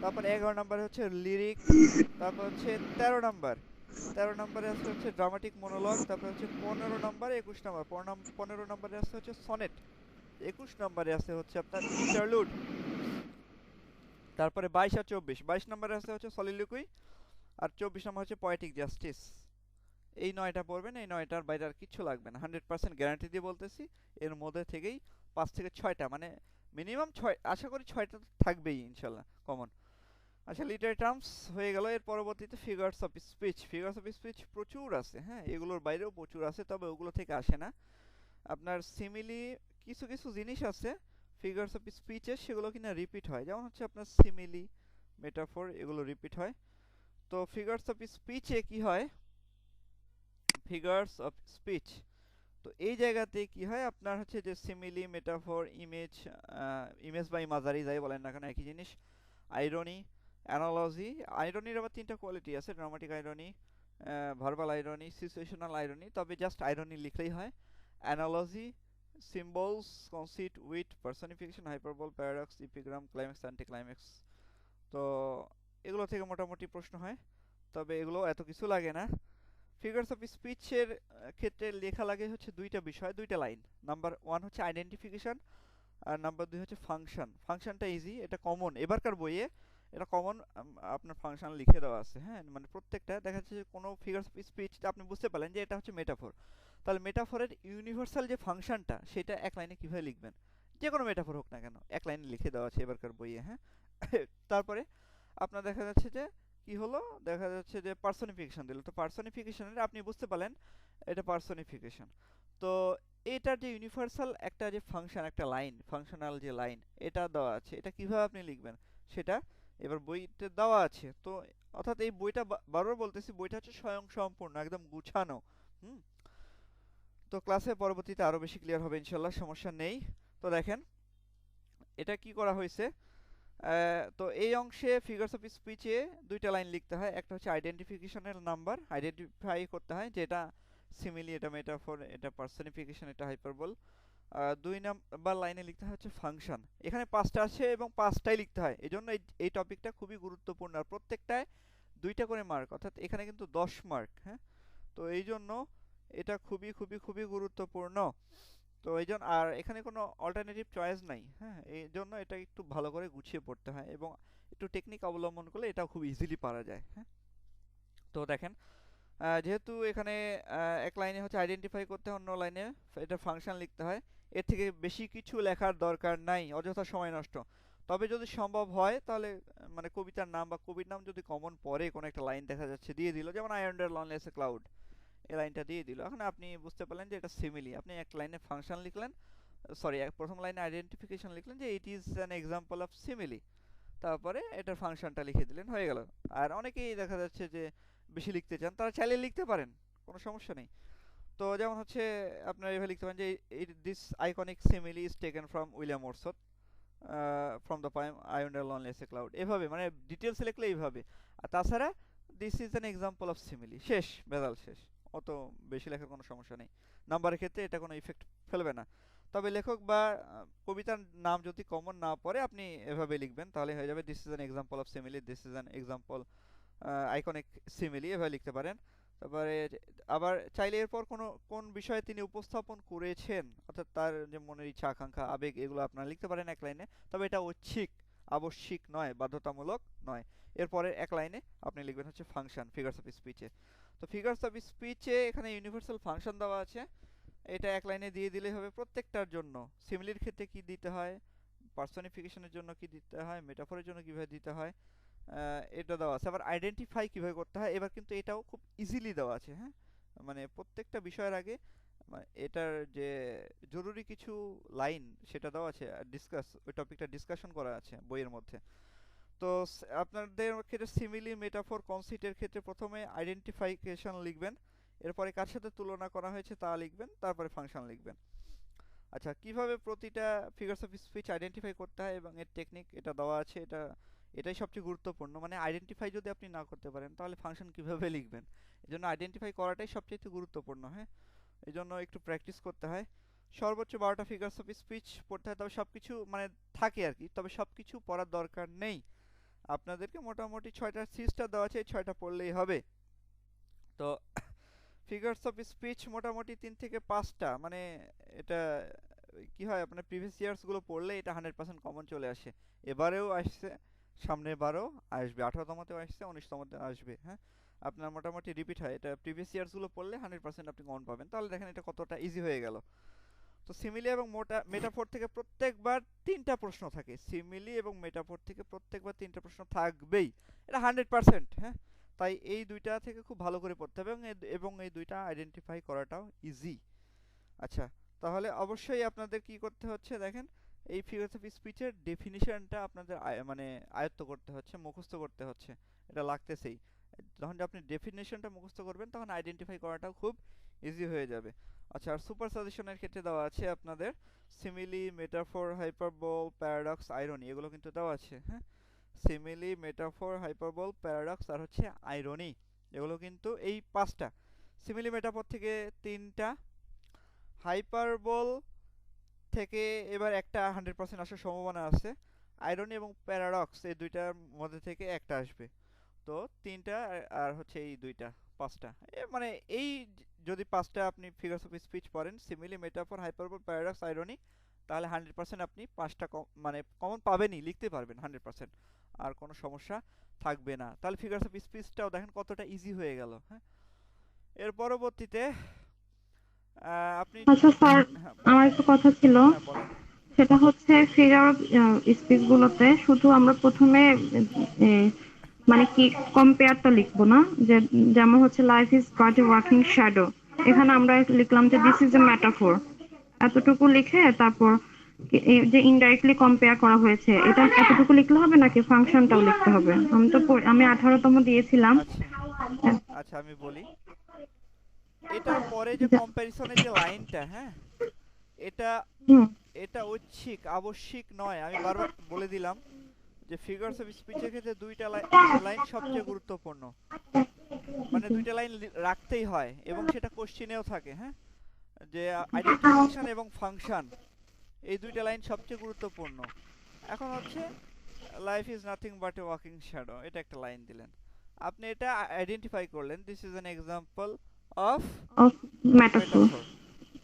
তারপরে 11 নম্বরে হচ্ছে লিরিক। তারপর হচ্ছে 13 নম্বরে আছে হচ্ছে ড্রামাটিক মোনোলগ। তারপর হচ্ছে 15 নম্বর, 21 নম্বর, 15 নম্বরে আছে হচ্ছে সনেট। 21 নম্বরে আছে হচ্ছে আপনার ইন্টারলুড। তারপরে 22 আর 24, 22 নম্বরে আছে হচ্ছে সলিলোকুই, আর 24 নম্বর হচ্ছে পোয়েটিক জাস্টিস। এই 9টা পড়বেন, এই 9টার বাইরে আর কিচ্ছু লাগবে না, 100% গ্যারান্টি দিয়ে বলতেছি। এর মধ্যে থেকেই 5 থেকে 6টা, মানে মিনিমাম 6, আশা করি 6টা থাকবেই ইনশাল্লাহ কমন। আচ্ছা, লিটারি টার্মস হয়ে গেল। এর পরবর্তীতে figures of speech. Figures of speech প্রচুর আছে, হ্যাঁ, এগুলোর বাইরেও প্রচুর আছে, তবে ওগুলো থেকে আসে না। আপনার সিমিলি কিছু কিছু জিনিস আছে ফিগারস অফ স্পিচে, সেগুলো কিনা রিপিট হয়, যেমন হচ্ছে আপনার সিমিলি, মেটাফর, এগুলো রিপিট হয়। তো ফিগারস অফ স্পিচে কি হয়, ফিগারস অফ স্পিচ, তো এই জায়গাতে কি হয় আপনার হচ্ছে যে সিমিলি, মেটাফর, ইমেজ বা ইমাজারি যাই বলেন না কেন একই জিনিস, আইরনি, অ্যানালজি। আইরনির আবার 3টা কোয়ালিটি আছে, dramatic irony, verbal irony, situational irony, তবে জাস্ট আইরনি লিখলেই হয়। Analogy, symbols, conceit, wit, personification, hyperbole, paradox, epigram, climax, anti climax. তো এগুলো থেকে মোটামুটি প্রশ্ন হয়, তবে এগুলো এত কিছু লাগে না। ফিগারস অফ স্পিচের ক্ষেত্রে লেখা লাগে হচ্ছে 2টা বিষয়, 2টা লাইন। নাম্বার 1 হচ্ছে আইডেন্টিফিকেশন, আর নাম্বার 2 হচ্ছে ফাংশন। ফাংশনটা ইজি, এটা কমন এবারকার বইয়ে, এটা কমন আপনার ফাংশন লিখে দেওয়া আছে, হ্যাঁ, মানে প্রত্যেকটা দেখা যাচ্ছে যে কোনো ফিগারস অফ স্পিচ আপনি বুঝতে পারলেন যে এটা হচ্ছে মেটাফর, তাহলে মেটাফরের ইউনিভার্সাল যে ফাংশনটা সেটা এক লাইনে কীভাবে লিখবেন, যে কোনো মেটাফর হোক না কেন এক লাইনে লিখে দেওয়া আছে এবারকার বইয়ে, হ্যাঁ। তারপরে আপনার দেখা যাচ্ছে যে কি হলো, দেখা যাচ্ছে যে পার্সনিফিকেশন দিল, তো পার্সনিফিকেশনের আপনি বুঝতে পারলেন এটা পার্সনিফিকেশন। তো এটার যে ইউনিভার্সাল একটা যে ফাংশন, একটা লাইন, ফাংশনাল যে লাইন, এটা দেওয়া আছে, এটা কিভাবে আপনি লিখবেন সেটা এবার বইতে দেওয়া আছে। তো অর্থাৎ এই বইটা বারবার বলতেছি, বইটা হচ্ছে স্বয়ং সম্পূর্ণ, একদম গুছানো। হুম, তো ক্লাসে পরবর্তীতে আরো বেশি ক্লিয়ার হবে ইনশাল্লাহ, সমস্যা নেই। তো দেখেন এটা কি করা হয়েছে, তো এই অংশে ফিগারস অফ স্পিচে দুইটা লাইন লিখতে হয়। একটা হচ্ছে আইডেন্টিফিকেশনের নাম্বার, আইডেন্টিফাই করতে হয় যে এটা সিমিলি, এটা মেটাফর, এটা পার্সনিফিকেশন, এটা হাইপারবল। 2 নাম্বার লাইনে লিখতে হয় হচ্ছে ফাংশন। এখানে 5টা আছে এবং 5টাই লিখতে হয়, এই জন্য এই টপিকটা খুবই গুরুত্বপূর্ণ। আর প্রত্যেকটায় 2টা করে মার্ক, অর্থাৎ এখানে কিন্তু 10 মার্ক। হ্যাঁ, তো এই জন্য এটা খুবই খুবই খুবই গুরুত্বপূর্ণ। তো এই জন্য, আর এখানে কোনো অল্টারনেটিভ চয়েস নাই। হ্যাঁ, এই জন্য এটা একটু ভালো করে গুছিয়ে পড়তে হয় এবং একটু টেকনিক অবলম্বন করলে এটা খুব ইজিলি পারা যায়। হ্যাঁ, তো দেখেন, যেহেতু এখানে এক লাইনে হচ্ছে আইডেন্টিফাই করতে হয়, অন্য লাইনে এটা ফাংশন লিখতে হয়, এর থেকে বেশি কিছু লেখার দরকার নাই, অযথা সময় নষ্ট। তবে যদি সম্ভব হয় তাহলে মানে কবিতার নাম বা কবির নাম যদি কমন পড়ে কোনো একটা লাইন দেখা যাচ্ছে দিয়ে দিল, যেমন আই আন্ডার লনলেস এ ক্লাউড, এই লাইনটা দিয়ে দিল, এখন আপনি বুঝতে পারলেন যে এটা সিমিলি। আপনি এক লাইনে ফাংশন লিখলেন, সরি প্রথম লাইনে আইডেন্টিফিকেশন লিখলেন যে it is an example of simile, তারপরে এটার ফাংশনটা লিখে দিলেন, হয়ে গেল। আর অনেকেই দেখা যাচ্ছে যে বেশি লিখতে চান, তারা চাইলে লিখতে পারেন, কোনো সমস্যা নেই। তো যেমন হচ্ছে আপনারা এভাবে লিখতে পারেন যে this iconic simile is taken from William Wordsworth from the poem I wander lonely as a cloud, এভাবে মানে ডিটেলস লিখলে এইভাবে। আর তাছাড়া this is an example of simile, শেষ, বেদাল শেষ, অত বেশি লেখার কোনো সমস্যা নেই। নাম্বারের ক্ষেত্রে এটা কোনো ইফেক্ট ফেলবে না। তবে লেখক বা কবিতার নাম যদি কমন না পড়ে আপনি এভাবে লিখবেন, তাহলে হয়ে যাবে this is an example of simile, this is an example iconic simile, এভাবে লিখতে পারেন। তারপরে আবার চাইলে এরপর কোন বিষয়ে তিনি উপস্থাপন করেছেন, অর্থাৎ তার যে মনের ইচ্ছা, আকাঙ্ক্ষা, আবেগ, এগুলো আপনারা লিখতে পারেন এক লাইনে। তবে এটা ঐচ্ছিক, আবশ্যিক নয়, বাধ্যতামূলক নয়। এরপরে এক লাইনে আপনি লিখবেন হচ্ছে ফাংশন ফিগারস অফ স্পিচে। তো ফিগারস অফ স্পিচে এখানে ইউনিভার্সাল ফাংশন দেওয়া আছে, এটা এক লাইনে দিয়ে দিলেই হবে প্রত্যেকটার জন্য। সিমিলির ক্ষেত্রে কি দিতে হয়, পার্সনিফিকেশনের জন্য কি দিতে হয়, মেটাফরের জন্য কিভাবে দিতে হয়, এটা দেওয়া আছে। আবার আইডেন্টিফাই কিভাবে করতে হয় এবার কিন্তু এটাও খুব ইজিলি দেওয়া আছে। হ্যাঁ, মানে প্রত্যেকটা বিষয়ের আগে এটার যে জরুরি কিছু লাইন সেটা দেওয়া আছে, আর ওই টপিকটা ডিসকাশন করা আছে বইয়ের মধ্যে। তো আপনাদের ক্ষেত্রে সিমিলি, মেটাফর, কনসিটের ক্ষেত্রে প্রথমে আইডেন্টিফিকেশন লিখবেন, এরপরে কার সাথে তুলনা করা হয়েছে তা লিখবেন, তারপরে ফাংশন লিখবেন। আচ্ছা, কিভাবে প্রতিটা ফিগারস অফ স্পিচ আইডেন্টিফাই করতে হয় এবং এর টেকনিক এটা দেওয়া আছে, এটাই সবচেয়ে গুরুত্বপূর্ণ। মানে আইডেন্টিফাই যদি আপনি না করতে পারেন তাহলে ফাংশন কিভাবে লিখবেন, এজন্য আইডেন্টিফাই করাটাই সবচেয়ে গুরুত্বপূর্ণ। হ্যাঁ, এই জন্য একটু প্র্যাকটিস করতে হয়। সর্বোচ্চ 12টা ফিগারস অফ স্পিচ পড়তে হয়, তবে সব কিছু মানে থাকে আর কি, তবে সব কিছু পড়ার দরকার নেই। আপনাদেরকে মোটামুটি 6টা সিরিজটা দেওয়া আছে, এই 6টা পড়লেই হবে। তো ফিগারস অফ স্পিচ মোটামুটি 3 থেকে 5টা, মানে এটা কি হয়, আপনার প্রিভিয়াস ইয়ার্সগুলো পড়লে এটা 100% কমন চলে আসে। এবারেও আসছে, সামনের বারও আসবে, 18তমতেও আসছে, 19তমতে আসবে। হ্যাঁ, আপনার মোটামুটি রিপিট হয়, এটা প্রিভিয়াস ইয়ার্সগুলো পড়লে 100% আপনি কমন পাবেন। তাহলে দেখেন এটা কতটা ইজি হয়ে গেল। তো সিমিলি এবং মেটাফোর থেকে প্রত্যেকবার 3টা প্রশ্ন থাকে, সিমিলি এবং মেটাফোর থেকে প্রত্যেকবার 3টা প্রশ্ন থাকবেই, এটা 100%। হ্যাঁ, তাই এই দুইটা থেকে খুব ভালো করে পড়তে হবে এবং এই দুইটা আইডেন্টিফাই করাটাও ইজি। আচ্ছা, তাহলে অবশ্যই আপনাদের কি করতে হচ্ছে, দেখেন এই ফিগারস অফ স্পিচের ডেফিনিশনটা আপনাদের মানে আয়ত্ত করতে হচ্ছে, মুখস্থ করতে হচ্ছে, এটা লাগতেছেই। যখন আপনি ডেফিনিশনটা মুখস্থ করবেন তখন আইডেন্টিফাই করাটাও খুব ইজি হয়ে যাবে। আচ্ছা, আর সুপার সাজেশনের ক্ষেত্রে দেওয়া আছে আপনাদের সিমিলি, মেটাফর, হাইপারবল, প্যারাডক্স, আইরনি, এগুলো কিন্তু দেওয়া আছে। হ্যাঁ, সিমিলি, মেটাফর, হাইপারবল, প্যারাডক্স আর হচ্ছে আইরনি, এগুলো কিন্তু এই 5টা। সিমিলি মেটাফর থেকে 3টা, হাইপারবল থেকে এবার একটা 100% আসার সম্ভাবনা আছে, আইরনি এবং প্যারাডক্স এই দুইটার মধ্যে থেকে একটা আসবে। তো 3টা আর হচ্ছে এই 2টা, 5টা, মানে এই যদি 5টা আপনি ফিগারস অফ স্পিচ পড়েন, সিমিলি, মেটাফর, হাইপারবল, প্যারাডক্স, আইরনি, তাহলে 100% আপনি 5টা মানে কমন পাবেনই, লিখতে পারবেন 100%, আর কোনো সমস্যা থাকবে না। তাহলে ফিগারস অফ স্পিচটাও দেখেন কতটা ইজি হয়ে গেল। হ্যাঁ, এর পরবর্তীতে আপনি
আচ্ছা স্যার,
হ্যাঁ
আমার একটা কথা ছিল,
হ্যাঁ বলেন।
সেটা হচ্ছে ফিগার অফ স্পিচ গুলোতে শুধু আমরা প্রথমে মানে কি কম্পেয়ারটা লিখবো না, যে যেমন হচ্ছে life is but a walking shadow, এখানে আমরা লিখলাম যে দিস ইজ এ মেটাফর, এতটুকু লিখে তারপর যে ইনডাইরেক্টলি কম্পেয়ার করা হয়েছে এটা এতটুকু লিখলে হবে নাকি ফাংশনটাও লিখতে হবে? আমি 18তম দিয়েছিলাম।
আচ্ছা আচ্ছা, আমি বলি, এটার পরে যে কম্প্যারিজনের যে লাইনটা, হ্যাঁ, এটা
হুম,
এটা ঐচ্ছিক, আবশ্যিক নয়। আমি বারবার বলে দিলাম যে ফিগারস অফ স্পিচের ক্ষেত্রে দুইটা লাইন সবচেয়ে গুরুত্বপূর্ণ, মানে দুইটা লাইন রাখতেই হয় এবং সেটা কোশ্চেনেও থাকে। হ্যাঁ, যে আইডেন্টিফিকেশন এবং ফাংশন, এই দুইটা লাইন সবচেয়ে গুরুত্বপূর্ণ। এখন হচ্ছে life is nothing but a walking shadow, এটা একটা লাইন দিলেন, আপনি এটা আইডেন্টিফাই করলেন, this is an example of
of metaphor.
Metaphor.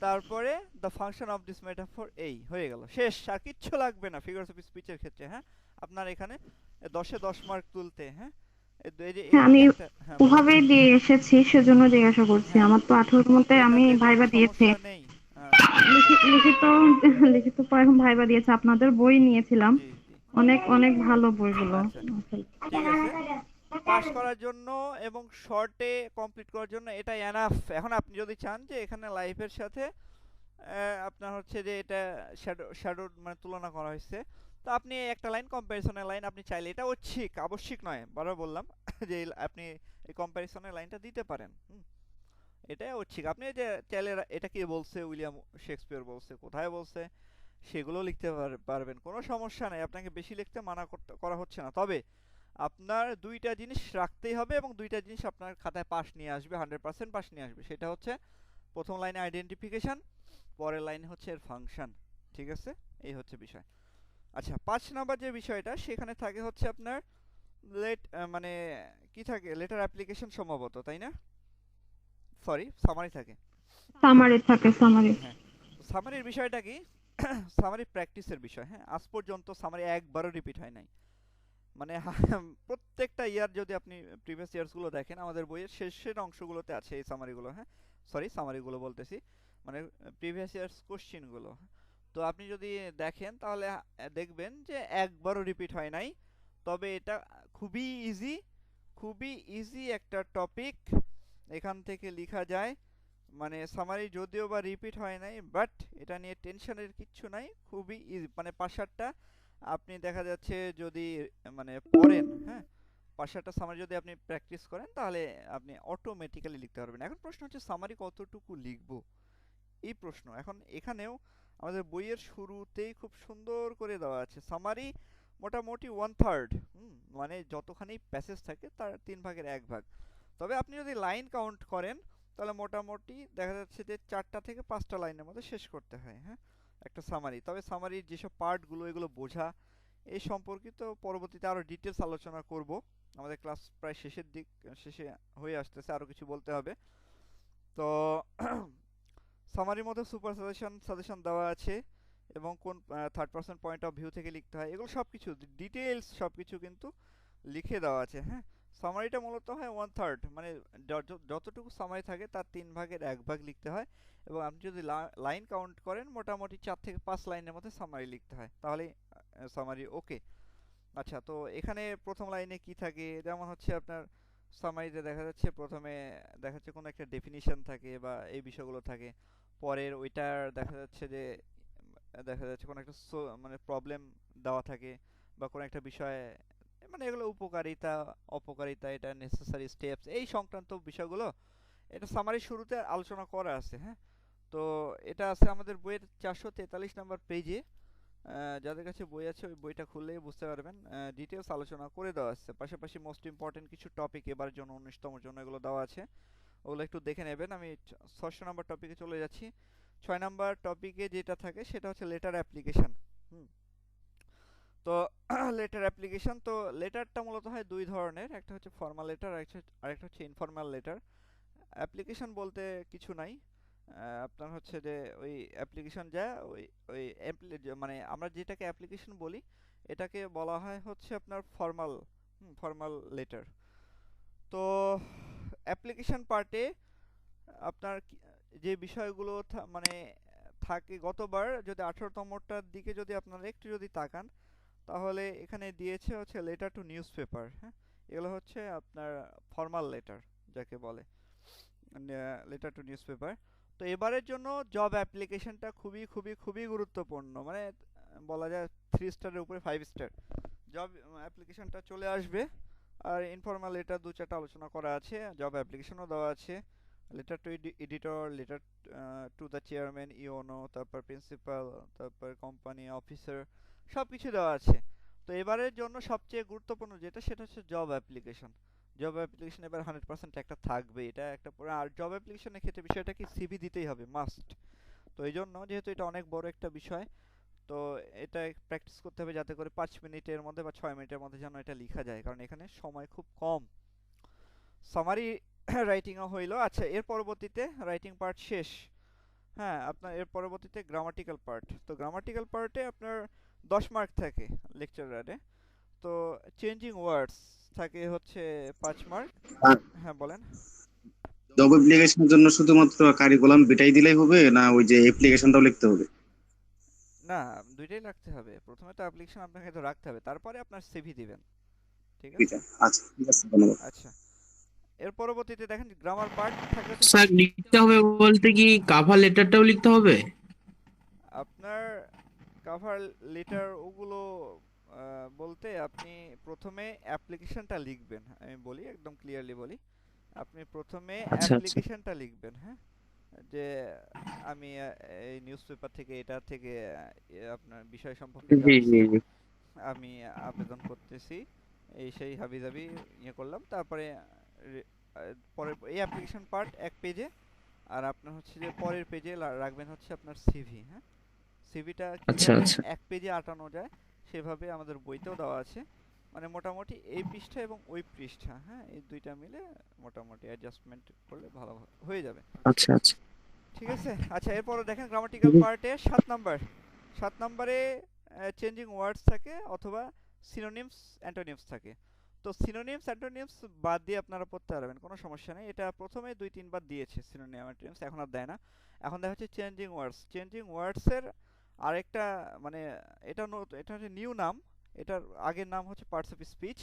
তারপরে the function of this metaphor, এই হয়ে গেল, শেষ, আর কিচ্ছু লাগবে না ফিগারস অফ স্পিচের ক্ষেত্রে। হ্যাঁ, আপনার এখানে 10-এ 10 মার্ক তুলতে। হ্যাঁ,
হ্যাঁ, আমি
হ্যাঁ
ওভাবেই দিয়ে এসেছি, সেজন্য জিজ্ঞাসা করছি।
হ্যাঁ,
আমার তো 18 মতে আমি
এটাতে কোনো
ভাইবা দিয়েছি,
সমস্যা নেই।
লিখিত লিখিত পরে ভাইবা দিয়েছে। আপনাদের বই নিয়েছিলাম,
জি জি,
অনেক অনেক ভালো বইগুলো
আচ্ছা
আসলে।
ঠিক আছে। পাস করার জন্য এবং শর্টে কমপ্লিট করার জন্য এটা এনাফ। এখন আপনি যদি চান যে এখানে লাইফের সাথে আপনার হচ্ছে যে এটা শ্যাডো মানে তুলনা করা হয়েছে, তো আপনি একটা লাইন কম্প্যারিজনের লাইন আপনি চাইলে, এটা ঐচ্ছিক, আবশ্যিক নয়, বারবার বললাম যে আপনি এই কম্প্যারিজনের লাইনটা দিতে পারেন। এটা ঐচ্ছিক, আপনি যে চাইলে এটা কি বলছে, উইলিয়াম শেক্সপিয়ার বলছে, কোথায় বলছে, সেগুলো লিখতে পারবেন, কোনো সমস্যা নাই, আপনাকে বেশি লিখতে মানা করা হচ্ছে না। তবে আপনার দুইটা জিনিস রাখতেই হবে এবং দুইটা জিনিস আপনার খাতায় পাস নিয়ে আসবে, 100% পাস নিয়ে আসবে। সেটা হচ্ছে প্রথম লাইনে আইডেন্টিফিকেশন, পরের লাইনে হচ্ছে এর ফাংশন। ঠিক আছে, এই হচ্ছে বিষয়। আচ্ছা, 5 নাম্বার যে বিষয়টা, সেখানে থাকে হচ্ছে আপনার মানে কি থাকে, লেটার অ্যাপ্লিকেশন সম্ভবত, তাই না? সরি, সামারি থাকে।
সামারি থাকে, সামারি।
হ্যাঁ, সামারির বিষয়টা কি? সামারি প্র্যাকটিসের বিষয়। হ্যাঁ, আজ পর্যন্ত সামারি একবারও রিপিট হয় নাই। মানে প্রত্যেকটা ইয়ার যদি আপনি প্রিভিয়াস ইয়ার্সগুলো দেখেন, আমাদের বইয়ের শেষের অংশগুলোতে আছে এই সামারিগুলো। হ্যাঁ, সরি, সামারিগুলো বলতেছি, মানে প্রিভিয়াস ইয়ার্স কোশ্চেনগুলো। তো আপনি যদি দেখেন তাহলে দেখবেন যে একবারও রিপিট হয় নাই। তবে এটা খুবই ইজি, খুবই ইজি একটা টপিক, এখান থেকে লেখা যায়। মানে সামারি যদিও বা রিপিট হয় নাই, বাট এটা নিয়ে টেনশনের কিচ্ছু নাই, খুবই ইজি। মানে পাশারটা আপনি দেখা যাচ্ছে যদি মানে পড়েন, হ্যাঁ, পাশারটা সামারি যদি আপনি প্র্যাকটিস করেন, তাহলে আপনি অটোমেটিক্যালি লিখতে পারবেন। এখন প্রশ্ন হচ্ছে সামারি কতটুকু লিখবো, এই প্রশ্ন। এখন এখানেও আমাদের বইয়ের শুরুতেই খুব সুন্দর করে দেওয়া আছে সামারি মোটামুটি 1/3, মানে যতখানি প্যাসেজ থাকে তার 3/1 ভাগ। তবে আপনি যদি লাইন কাউন্ট করেন তাহলে মোটামুটি দেখা যাচ্ছে যে 4টা থেকে 5টা লাইনের মধ্যে শেষ করতে হয়। হ্যাঁ, একটা সামারি। তবে সামারির যেসব পার্টগুলো, এগুলো বোঝা, এই সম্পর্কিত পরবর্তীতে আরও ডিটেলস আলোচনা করব। আমাদের ক্লাস প্রায় শেষে হয়ে আসতেছে, আরও কিছু বলতে হবে। তো সামারির মধ্যে সুপার সাজেশন দেওয়া আছে এবং কোন third person point of view থেকে লিখতে হয়, এগুলো সব কিছু ডিটেলস সব কিছু কিন্তু লিখে দেওয়া আছে। হ্যাঁ, সামারিটা মূলত হয় 1/3, মানে যতটুকু সামারি থাকে তার 3/1 লিখতে হয়। এবং আপনি যদি লাইন কাউন্ট করেন মোটামুটি 4 থেকে 5 লাইনের মধ্যে সামারি লিখতে হয়, তাহলে সামারি ওকে। আচ্ছা, তো এখানে প্রথম লাইনে কি থাকে, যেমন হচ্ছে আপনার সামারিতে দেখা যাচ্ছে প্রথমে দেখা যাচ্ছে কোনো একটা ডেফিনিশন থাকে বা এই বিষয়গুলো থাকে। পরের ওইটার দেখা যাচ্ছে যে কোনো একটা মানে প্রবলেম দেওয়া থাকে বা কোনো একটা বিষয়ে, মানে এগুলো উপকারিতা অপকারিতা, এটা নেসেসারি স্টেপস, এই সংক্রান্ত বিষয়গুলো এটা সামারির শুরুতে আলোচনা করা আছে। হ্যাঁ, তো এটা আছে আমাদের বইয়ের 443 নম্বর পেজে। যাদের কাছে বই আছে ওই বইটা খুললেই বুঝতে পারবেন, ডিটেলস আলোচনা করে দেওয়া আছে। পাশাপাশি মোস্ট ইম্পর্টেন্ট কিছু টপিক এবার জন্য 19তম জন্য এগুলো দেওয়া আছে, ওগুলো একটু দেখে নেবেন। আমি 6 নম্বর টপিকে চলে যাচ্ছি। 6 নম্বর টপিকে যেটা থাকে সেটা হচ্ছে লেটার অ্যাপ্লিকেশন। তো লেটার অ্যাপ্লিকেশন, তো লেটারটা মূলত হয় দুই ধরনের, একটা হচ্ছে ফর্মাল লেটার, আরেকটা হচ্ছে ইনফর্মাল লেটার। অ্যাপ্লিকেশন বলতে কিছু নাই, আপনার হচ্ছে যে ওই অ্যাপ্লিকেশন যা ওই ওই মানে আমরা যেটাকে অ্যাপ্লিকেশন বলি এটাকে বলা হয় হচ্ছে আপনার ফর্মাল লেটার। তো অ্যাপ্লিকেশন পার্টে আপনার যে বিষয়গুলো মানে থাকে, গতবার যদি 18তমটার দিকে যদি আপনারা একটু যদি তাকান, তাহলে এখানে দিয়েছে হচ্ছে লেটার টু নিউজ পেপার। হ্যাঁ, এগুলো হচ্ছে আপনার ফর্মাল লেটার যাকে বলে, লেটার টু নিউজ পেপার। তো এবারের জন্য জব অ্যাপ্লিকেশনটা খুবই খুবই খুবই গুরুত্বপূর্ণ, মানে বলা যায় 3 স্টারের উপরে 5 স্টার জব অ্যাপ্লিকেশনটা চলে আসবে। আর ইনফর্মাল লেটার 2-4টা আলোচনা করা আছে, জব অ্যাপ্লিকেশনও দেওয়া আছে। Letter to editor, letter to the chairman, YONO, তারপর প্রিন্সিপাল, তারপর কোম্পানি অফিসার, সব কিছু দেওয়া আছে। তো এবারের জন্য সবচেয়ে গুরুত্বপূর্ণ যেটা সেটা হচ্ছে জব অ্যাপ্লিকেশন। জব অ্যাপ্লিকেশন এবার 100% একটা থাকবে, এটা একটা পুরো। আর জব অ্যাপ্লিকেশনের ক্ষেত্রে বিষয়টা কি, সিভি দিতেই হবে মাস্ট। তো এই জন্য যেহেতু এটা অনেক বড় একটা বিষয়, তো এটা প্র্যাকটিস করতে হবে যাতে করে 5 মিনিটের মধ্যে বা 6 মিনিটের মধ্যে যেন এটা লেখা যায়, কারণ এখানে সময় খুব কম। সামারি রাইটিংও হইলো। আচ্ছা, এর পরবর্তীতে রাইটিং পার্ট শেষ। হ্যাঁ, আপনার এর পরবর্তীতে গ্রামাটিক্যাল পার্ট। তো গ্রামাটিক্যাল পার্টে আপনার 10 মার্ক থাকে লেকচারারে। তো চেঞ্জিং ওয়ার্ডস থাকে হচ্ছে 5 মার্ক।
আর
হ্যাঁ বলেন।
জব অ্যাপ্লিকেশনের জন্য শুধুমাত্র কারিকুলাম বিটাই দিলেই হবে, না ওই যে অ্যাপ্লিকেশনটাও লিখতে হবে?
না, দুইটাই রাখতে হবে। প্রথমে তো অ্যাপ্লিকেশন আপনাকে তো রাখতে হবে, তারপরে আপনার সিভি দিবেন। ঠিক আছে?
দুইটা। আচ্ছা, ঠিক আছে, ধন্যবাদ।
আচ্ছা, এর পরবর্তীতে দেখেন গ্রামার পার্ট থাকে হচ্ছে
স্যার লিখতে হবে বলতে কি কাভার লেটারটাও লিখতে হবে?
আপনার কভার লেটার ওগুলো বলতে আপনি প্রথমে অ্যাপ্লিকেশনটা লিখবেন। আমি বলি, একদম ক্লিয়ারলি বলি, আপনি প্রথমে
আচ্ছা।
অ্যাপ্লিকেশনটা লিখবেন। হ্যাঁ, যে আমি এই নিউজ পেপার থেকে এটা থেকে আপনার বিষয় সম্পর্কে
জি
জানছি,
জি জি।
আমি আবেদন করতেছি, এই সেই হাবিজাবি ইয়ে করলাম। তারপরে পরের এই অ্যাপ্লিকেশন পার্ট এক পেজে, আর আপনার হচ্ছে যে পরের পেজে রাখবেন হচ্ছে আপনার সিভি। হ্যাঁ, সিভিটা
আচ্ছা
কিভাবে
আচ্ছা।
এক পেজে আটানো যায় সেভাবে আমাদের বইতেও দেওয়া আছে। মানে মোটামুটি এই পৃষ্ঠা এবং ওই পৃষ্ঠা, হ্যাঁ, এই দুইটা মিলে মোটামুটি অ্যাডজাস্টমেন্ট করলে ভালো হয়ে যাবে।
আচ্ছা আচ্ছা।
ঠিক আছে? আচ্ছা, এরপরে দেখেন গ্রামাটিক্যাল পার্টে 7 নম্বরে চেঞ্জিং ওয়ার্ডস থাকে অথবা সিনোনিমস অ্যান্টোনিমস থাকে। তো সিনোনিমস অ্যান্টোনিমস বাদ দিয়ে আপনারা পড়তে পারবেন, কোনো সমস্যা নেই। এটা প্রথমে 2-3 বার দিয়েছে সিনোনিম অ্যান্টোনিমস, এখন আর দেয় না। এখন দেখা হচ্ছে চেঞ্জিং ওয়ার্ডস। চেঞ্জিং ওয়ার্ডসের আরেকটা মানে এটা হচ্ছে নিউ নাম। এটার আগের নাম হচ্ছে পার্টস অফ স্পিচ,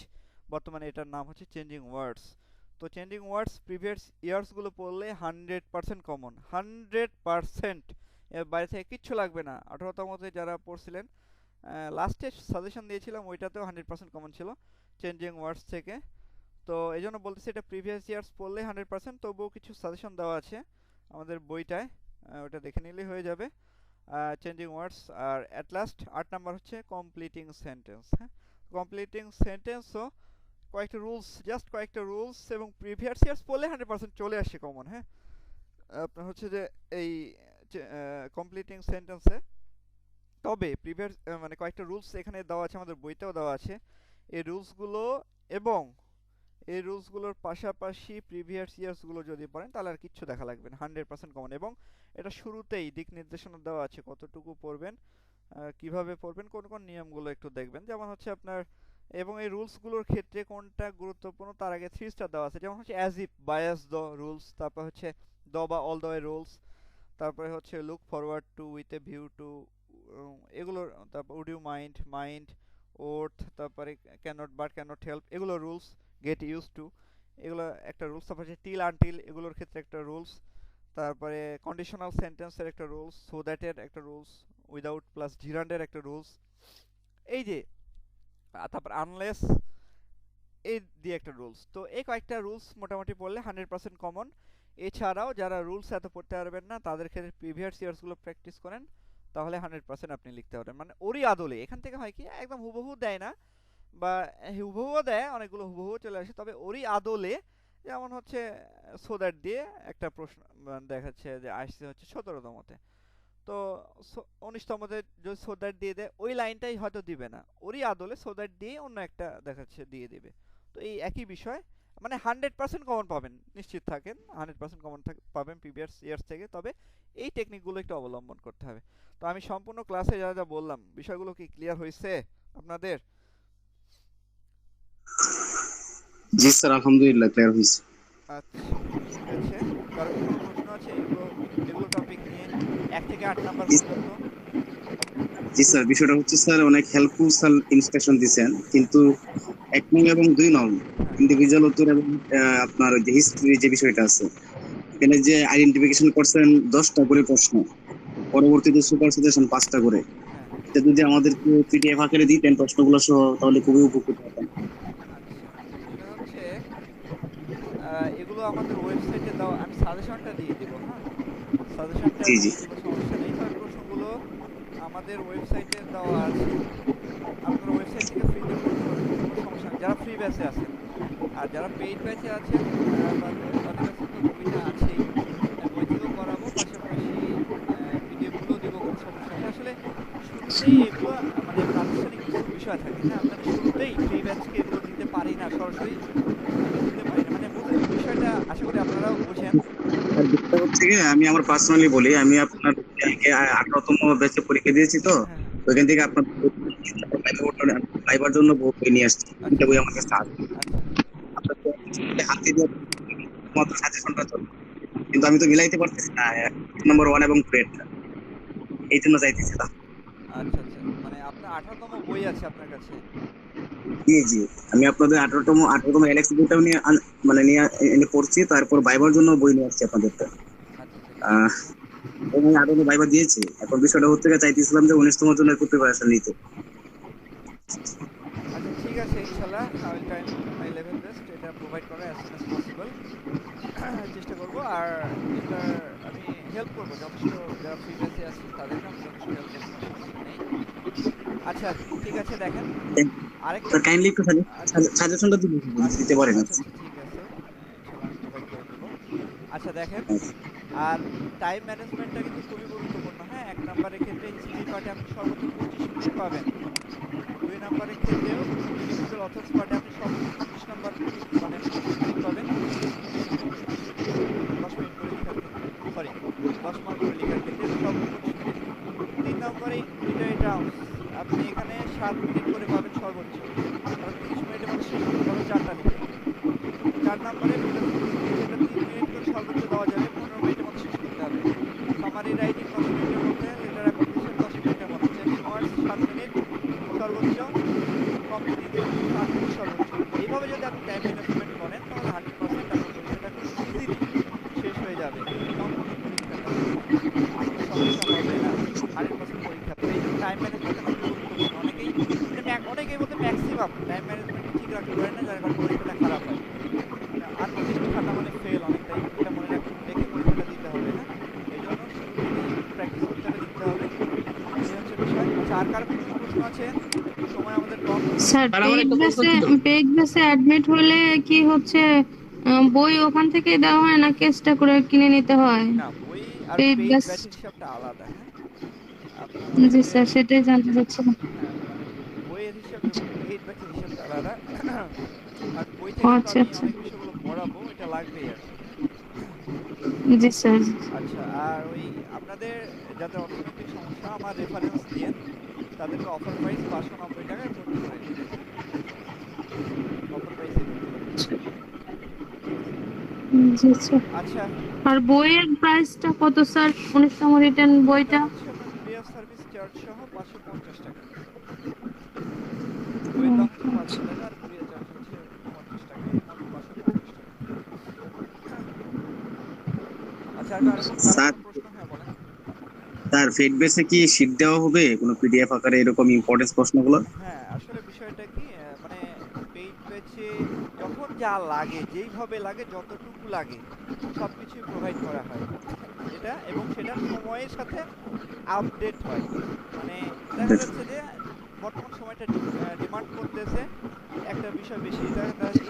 বর্তমানে এটার নাম হচ্ছে চেঞ্জিং ওয়ার্ডস। তো চেঞ্জিং ওয়ার্ডস প্রিভিয়াস ইয়ার্সগুলো পড়লে 100% কমন, 100%। এর বাইরে থেকে কিচ্ছু লাগবে না। 18তমতে যারা পড়ছিলেন, লাস্টে সাজেশন দিয়েছিলাম, ওইটাতেও 100% কমন ছিল চেঞ্জিং ওয়ার্ডস থেকে। তো এই জন্য বলতেছি এটা প্রিভিয়াস ইয়ার্স পড়লে 100%, তবুও কিছু সাজেশন দেওয়া আছে আমাদের বইটায়, ওটা দেখে নিলেই হয়ে যাবে। Changing words. আর অ্যাট লাস্ট 8 নাম্বার হচ্ছে কমপ্লিটিং সেন্টেন্স। হ্যাঁ, কমপ্লিটিং সেন্টেন্সও কয়েকটা রুলস, জাস্ট কয়েকটা রুলস, এবং প্রিভিয়াস ইয়ার্স পড়লে 100% চলে আসে কমন। হ্যাঁ, আপনার হচ্ছে যে এই কমপ্লিটিং সেন্টেন্সে, তবে প্রিভিয়াস মানে কয়েকটা রুলস এখানে দেওয়া আছে, আমাদের বইতেও দেওয়া আছে। এই রুলসগুলো এবং এই রুলসগুলোর পাশাপাশি প্রিভিয়াস ইয়ার্সগুলো যদি পড়েন তাহলে আর কিচ্ছু দেখা লাগবে না, 100% কমন। এবং এটা শুরুতেই দিক নির্দেশনা দেওয়া আছে কতটুকু পড়বেন, কিভাবে পড়বেন, কোন কোন নিয়মগুলো একটু দেখবেন। যেমন হচ্ছে আপনার, এবং এই রুলসগুলোর ক্ষেত্রে কোনটা গুরুত্বপূর্ণ তার আগে 3 স্টার দেওয়া আছে। যেমন হচ্ছে as if, bias the rules, তারপর হচ্ছে দ্য বা অল দ্য ওয়ে রুলস, তারপরে হচ্ছে look forward to with a view to, এগুলোর, তারপর would you mind, mind, worth, তারপরে ক্যানট বাট ক্যানট হেল্প, এগুলো রুলস। গেট ইউজ টু, এগুলো একটা রুলস। তারপর হচ্ছে টিল আনটিল, এগুলোর ক্ষেত্রে একটা রুলস। তারপরে কন্ডিশনাল সেন্টেন্সের একটা রুলস, সো দ্যাটের একটা রুলস, উইদাউট প্লাস জিরান্ডের একটা রুলস, এই যে, তারপর আনলেস, এই দিয়ে একটা রুলস। তো এই কয়েকটা রুলস মোটামুটি পড়লে 100% কমন। এছাড়াও যারা রুলস এত পড়তে পারবেন না তাদের ক্ষেত্রে প্রিভিয়াস ইয়ার্সগুলো প্র্যাকটিস করেন, তাহলে 100% আপনি লিখতে পারবেন। মানে ওরই আদলে, এখান থেকে হয় কি একদম হুবহু দেয় না, বা হুবহুও দেয়, অনেকগুলো হুবহু চলে আসে, তবে ওরই আদলে। যেমন হচ্ছে সো দ্যাট দিয়ে একটা প্রশ্ন দেখাচ্ছে যে আসছে হচ্ছে 17তমতে, তো 19তমতে যদি সো দ্যাট দিয়ে দেয় ওই লাইনটাই হয়তো দিবে না, ওরই আদলে সো দ্যাট দিয়ে অন্য একটা দেখাচ্ছে দিয়ে দিবে। তো এই একই বিষয়, মানে 100% কমন পাবেন, নিশ্চিত থাকেন 100% কমন পাবেন প্রিভিয়াস ইয়ার্স থেকে। তবে এই টেকনিকগুলো একটু অবলম্বন করতে হবে। তো আমি সম্পূর্ণ ক্লাসে যা যা বললাম, বিষয়গুলো কি ক্লিয়ার হয়েছে আপনাদের?
জি স্যার, আলহামদুলিল্লাহ ক্লিয়ার হয়েছে।
আচ্ছা, ঠিক আছে। কারো কোনো প্রশ্ন আছে এগুলো টপিক নিয়ে 1 থেকে 8 নাম্বার পর্যন্ত?
জি স্যার, বিষয়টা হচ্ছে স্যার অনেক হেল্পফুল স্যার ইনস্ট্রাকশন দিয়েছেন, কিন্তু 1 নং এবং 2 নং ইন্ডিভিজুয়াল উত্তর এবং আপনার যে হিস্ট্রি যে বিষয়টা আছে, এখানে যে আইডেন্টিফিকেশন করছেন 10টা করে প্রশ্ন, পরবর্তীতে সুপার সাজেশন 5টা করে,
হ্যাঁ,
এটা যদি আমাদেরকে পিডিএফ আকারে দিতেন প্রশ্নগুলো সহ, তাহলে খুবই উপকৃত হতাম।
আচ্ছা, বিষয় হচ্ছে এগুলো আমাদের ওয়েবসাইটে দাও, আমি সার্চ সাজেশনটা দিয়ে দিব, হ্যাঁ সাজেশনটা
জি জি
দিয়ে দিব, সমস্যা নেই। তবে প্রশ্নগুলো আমাদের ওয়েবসাইটে দেওয়া আছে, আপনারা ওয়েবসাইট থেকে ফ্রিতে পড়তে পারবেন, কোনো সমস্যা নেই যারা ফ্রি ব্যাচে আছেন। আর যারা পেইড ব্যাচে আছেন তাদের কাছে তো বইটা আছেই, বই থেকেও করাবো, পাশাপাশি পিডিএফগুলো দিব, কোনো সমস্যা নেই। আসলে শুরুতেই এগুলো মানে প্রাতিষ্ঠানিক কিছু বিষয় থাকে, হ্যাঁ আপনাদের শুরুতেই ফ্রি ব্যাচকে এগুলো দিতে পারি না, সরাসরি দিতে পারি না, মানে বুঝলেন বিষয়টা, আশা করি আপনারাও বুঝেন।
আর বিষয়টা হচ্ছে কি, আমি আমার পার্সোনালি বলি, আমি আপনার ব্যাংকে 18তম ব্যাচে পরীক্ষা দিয়েছি তো,
হ্যাঁ হ্যাঁ,
ওইখান থেকে আপনার ভাইবার জন্য বই নিয়ে আসছি,
আচ্ছা
দুইটা বই আমার কাছে আছে।
আচ্ছা
আপনার তো হাতে দিয়ে মাত্র সাজেশনটা চলে, কিন্তু আমি তো মিলাইতে পারতেছি না নম্বর 1 এবং 2 এরটা, এই জন্য চাইতেছিলাম।
আচ্ছা আচ্ছা, মানে আপনার 18তম বই আছে আপনার কাছে?
জি জি, আমি আপনাদের 18তম অ্যালেক্স বইটা নিয়ে মানে নিয়ে এনে পড়ছি, তারপর ভাইবার জন্য বই নিয়ে আসছি আপনাদেরটা।
আচ্ছা আচ্ছা,
আহ আমি 18তম ভাইবার দিয়েছি, এখন বিষয়টা হচ্ছে গিয়ে চাইতেছিলাম যে 19তম জন্য একটু প্রিপারেশন নিতে।
আচ্ছা ঠিক আছে, ইনশাল্লাহ I will try my level best এটা প্রোভাইড করা অ্যাজ সুন অ্যাজ পসিবল, চেষ্টা করব। আর এটার আমি হেল্প করব যথেষ্ট, যারা ফ্রি ব্যাচে আছেন তাদেরকে আমি যথেষ্ট হেল্প করব, কোনো সমস্যা নেই। আচ্ছা ঠিক আছে, দেখেন আরেকটা
স্যার কাইন্ডলি একটু
আচ্ছা
সাজেশনটা
আচ্ছা
দিতে পারেন।
আচ্ছা আচ্ছা ঠিক আছে, ইনশাল্লাহ আমি প্রোভাইড করে দেবো। আচ্ছা দেখেন, আর টাইম ম্যানেজমেন্টটা কিন্তু খুবই গুরুত্বপূর্ণ, হ্যাঁ 1 নম্বরের ক্ষেত্রে হিস্ট্রি পার্টে আপনি সর্বোচ্চ 25 মিনিট পাবেন, 2 নম্বরের ক্ষেত্রেও ইন্ডিভিজুয়াল অথর্স পার্টে আপনি সর্বোচ্চ 25 নম্বর মানে 25 মিনিট পাবেন, 10 মিনিট করে লেখার ক্ষেত্রে, সরি 10 মার্ক করে লেখার ক্ষেত্রে সর্বোচ্চ 25 মিনিট। 3 নম্বরে লিটারি টার্মস আপনি এখানে 7 মিনিট করে পাবেন সর্বোচ্চ, কারণ 30 মিনিটের মধ্যে শেষ করতে পারবেন 4টা লিখে। 4 নম্বরে যেটা 3 মিনিট করে সর্বোচ্চ দেওয়া যাবে, 15 মিনিটের মধ্যে শেষ করতে হবে। সামারি রাইটিং 10 মিনিটের মধ্যে, লেটার অ্যাপ্লিকেশন 10 মিনিটের মধ্যে, চেঞ্জিং ওয়ার্ডস 7 মিনিট সর্বোচ্চ, কমপ্লিটিং সেন্টেন্স 8 মিনিট সর্বোচ্চ। এইভাবে যদি আপনি টাইম ম্যানেজমেন্ট করেন তাহলে 100% আপনার পরীক্ষাটা খুব ইজিলি শেষ হয়ে যাবে, সম্পূর্ণ পরীক্ষাটা, কোনো সমস্যা হবে না, 100% পরীক্ষা। তো এই টাইম ম্যানেজমেন্টটা খুব গুরুত্বপূর্ণ। অনেকেই বলতে ম্যাক্সিমাম টাইম ম্যানেজমেন্টটা ঠিক রাখতে পারে না, যার কারণে পরীক্ষাটা খারাপ হয়। আনফিনিশড খাতা মানে ফেল অনেকটাই, এটা মনে রেখে পরীক্ষাটা দিতে হবে, হ্যাঁ এই জন্য শুরু থেকেই প্র্যাকটিস করতে হবে, লিখতে হবে, এই হচ্ছে বিষয়। আচ্ছা আর কারো কোনো প্রশ্ন আছে? সময় আমাদের কম।
স্যার
আর আমার একটা প্রশ্ন ছিল।
পেইড বেসে অ্যাডমিট হলে কি হচ্ছে বই ওখান থেকে দেওয়া হয় না কেসটা করে কিনে নিতে হয়?
না বই আর
পেইড
পেইড
ব্যাচ,
ব্যাচের হিসাবটা আলাদা, হ্যাঁ আপনার
জি
হচ্ছে,
স্যার সেটাই জানতে চাচ্ছিলাম।
হ্যাঁ মানে বইয়ের হিসাব এবং পেইড ব্যাচের হিসাবটা আলাদা, কারণ বই
ও
থেকে তো
আচ্ছা
আমি
আচ্ছা,
অনেক বিষয়গুলো পড়াবো, এটা লাগবেই আর কি।
জি স্যার।
আচ্ছা আর ওই আপনাদের যাদের অর্থনৈতিক সমস্যা আমার রেফারেন্স দিয়েন, তাদেরকে অফার প্রাইস 590 টাকায় ভর্তি করে দিবে, হ্যাঁ অফার প্রাইসে ভর্তি করে দিবে, ঠিক আছে।
জি স্যার।
আচ্ছা
আর বইয়ের প্রাইসটা কত স্যার, 19তম রিটার্ন
এটা
বইটা?
হচ্ছে আপনার কুরিয়ার সার্ভিস চার্জ সহ 550 টাকা, বইয়ের দাম হচ্ছে 500 টাকা আর কুরিয়ার চার্জ হচ্ছে 50 টাকা, এই মোট 550 টাকা। আচ্ছা আর কারো
স্যার
কোনো প্রশ্ন? হ্যাঁ বলেন।
স্যার ফিডব্যাকে কি শীট দেওয়া হবে কোনো পিডিএফ আকারে এরকম ইম্পর্টেন্ট প্রশ্নগুলো?
হ্যাঁ আসলে বিষয়টা কি মানে পেইড ব্যাচে যখন যা লাগে, যেইভাবে লাগে, যতটুকু লাগে সবকিছুই প্রোভাইড করা হয়, যেটা এবং সেটা সময়ের সাথে আপডেট হয়, মানে দেখা যাচ্ছে যে বর্তমান সময়টা ডিমান্ড করতেছে একটা বিষয় বেশি,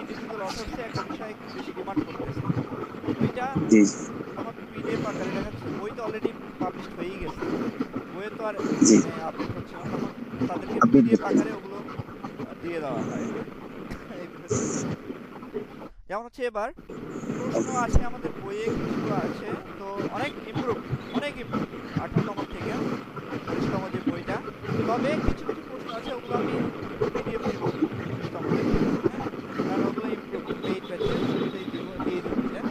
ইন্ডিভিজুয়াল অথর্সে একটা বিষয় একটু বেশি ডিমান্ড করতেছে, ওইটা
জি
তখন পিডিএফ আকারে দেখা যাচ্ছে, বই তো অলরেডি পাবলিশ হয়েই গেছে, বইয়ে তো আর
জি
মানে আপডেট হচ্ছে না, তখন তাদেরকে
আপনি
পিডিএফ আকারে ওগুলো দিয়ে দেওয়া হয়, এই বিষয়টা হচ্ছে। যেমন হচ্ছে এবার প্রশ্ন আছে আমাদের বইয়ে কিছু আছে, তো অনেক ইমপ্রুভ 18তম থেকে 19তম যে বইটা, তবে কিছু কিছু প্রশ্ন আছে ওগুলো আমি পিডিএফ দিব 19তম থেকে, হ্যাঁ কারণ ওগুলো ইমপ্রুভ পেইড ব্যাচে শুরুতেই দিয়ে দিব এটা।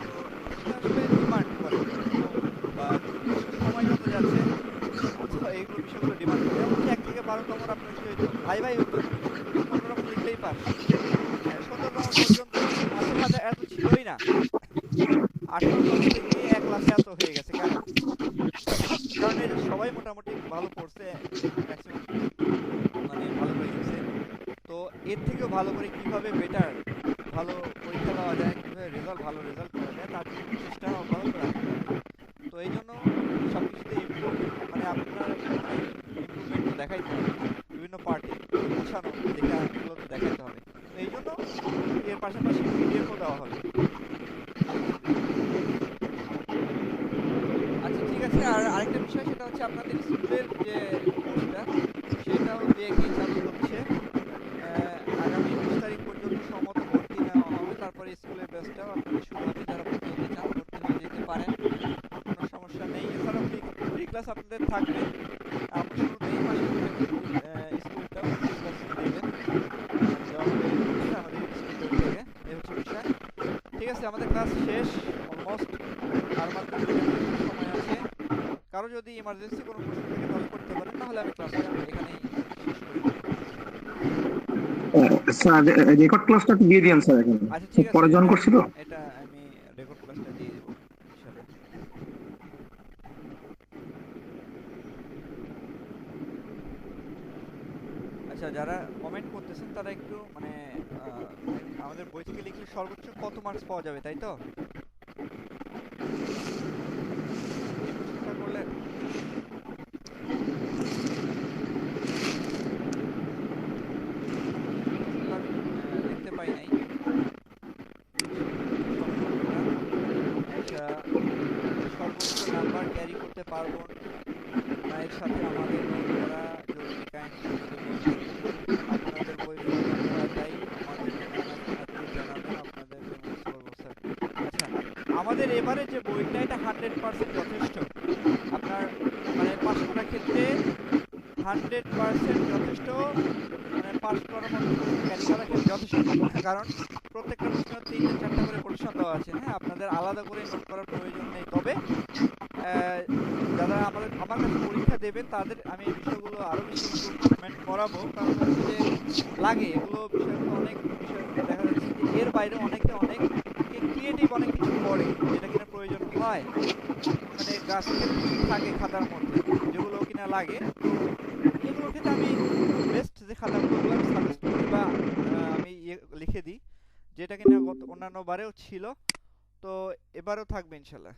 তো এটা আসলে ডিমান্ড করে বা সময় যত যাচ্ছে তো এইগুলো বিষয়গুলো ডিমান্ড করে। যেমন হচ্ছে 1 থেকে 12তম আপনার ভাই হতো না, কোনোরকম লিখলেই পাস, 17তম পর্যন্ত মাঝে মাঝে এত ছিলই না, 18তম থেকে 1 ক্লাসে এত হয়ে গেছে। কেন? কারণ এই যে সবাই মোটামুটি ভালো পড়ছে, ম্যাক্সিমাম মানে ভালো করে লিখছে, তো এর থেকেও ভালো করে কিভাবে বেটার ভালো পরীক্ষা দেওয়া যায়, কিভাবে ভালো রেজাল্ট করা যায়, তার জন্য চেষ্টা অব্যাহত রাখতে হবে। তো এই জন্য সবকিছুতে মানে আপনার ইমপ্রুভমেন্ট তো দেখাইতে হবে, বিভিন্ন পার্টি গুছানো দেখা এগুলো তো দেখাইতে হবে। তো এই জন্য এর পাশাপাশি পিডিএফও দেওয়া হবে। আচ্ছা ঠিক আছে, আর আরেকটা বিষয় সেটা হচ্ছে আপনাদের স্কুলের যে কোর্সটা সেটাও দেখে চালু হচ্ছে। আগামী 20 তারিখ পর্যন্ত সম্মত ভর্তি নেওয়া হবে, তারপরে স্কুলের ব্যাচটাও আপনাদের শুরু হবে। যারা ভর্তি হতে চান ভর্তি হয়ে যেতে পারেন, কোনো সমস্যা নেই। এছাড়াও ফ্রি ক্লাস আপনাদের থাকবে। আমরা শুরুতেই মাসে স্কুলটাও ফ্রি ক্লাস দেবেন দেওয়া হবে আমাদের স্কুল থেকে। এই হচ্ছে বিষয়। ঠিক আছে, আমাদের ক্লাস শেষ অলমোস্ট, আর মাত্র 2 মিনিট সময় আছে। কারো যদি ইমার্জেন্সি কোনো প্রশ্ন থাকে তাহলে করতে পারেন, নাহলে আমি ক্লাসটা এখানেই শেষ করি।
স্যার রেকর্ড ক্লাসটা একটু দিয়ে দিন স্যার এখন
আচ্ছা ঠিক আছে,
পরে জয়েন করছি তো।
এটা আমি রেকর্ড ক্লাসটা দিয়ে দেবো ইনশাআল্লাহ। আচ্ছা, যারা কমেন্ট করতেছেন তারা একটু মানে আমাদের বই থেকে লিখলে সর্বোচ্চ কত মার্কস পাওয়া যাবে, তাই তো? এই প্রশ্নটা করলে আমি দেখতে পাই নাই। আচ্ছা, সর্বোচ্চ নাম্বার ক্যারি করতে পারবো না, এর সাথে আমাদের নোট করা জরুরি, কাইন্ডলি যদি বলতেন আপনাদের বই প্রদান করা যায় আমাদের জানাবেন আপনাদের রেসপন্স করবো স্যার। আচ্ছা, আমাদের এবারে যে বইটা এটা 100% যথেষ্ট আপনার মানে পাস করার ক্ষেত্রে 100% যথেষ্ট, মানে পাস করার মতো ক্যারি করার ক্ষেত্রে যথেষ্ট। কারণ প্রত্যেকটা প্রশ্ন 3-4টা করে কোশ্চেন দেওয়া আছে। হ্যাঁ, আপনাদের আলাদা করে নোট করার প্রয়োজন নেই। তবে যারা আমার কাছে পরীক্ষা দেবেন তাদের আমি এই বিষয়গুলো আরো বেশি ইমপ্রুভমেন্ট করাবো। কারণ হচ্ছে যে লাগে এগুলো বিষয়গুলো, অনেক বিষয় দেখা যাচ্ছে যে এর বাইরে অনেকে অনেক ক্রিয়েটিভ অনেক কিছু করে যেটা কিনা প্রয়োজন হয়, মানে গাছ থাকে খাতার মধ্যে যেগুলো কিনা লাগে। তো এগুলোর ক্ষেত্রে আমি বেস্ট যে খাতাগুলো আমি সাজেস্ট করি বা আমি লিখে দিই, যেটা কিনা অন্যান্য বারেও ছিল, তো এবারেও থাকবে ইনশাল্লাহ।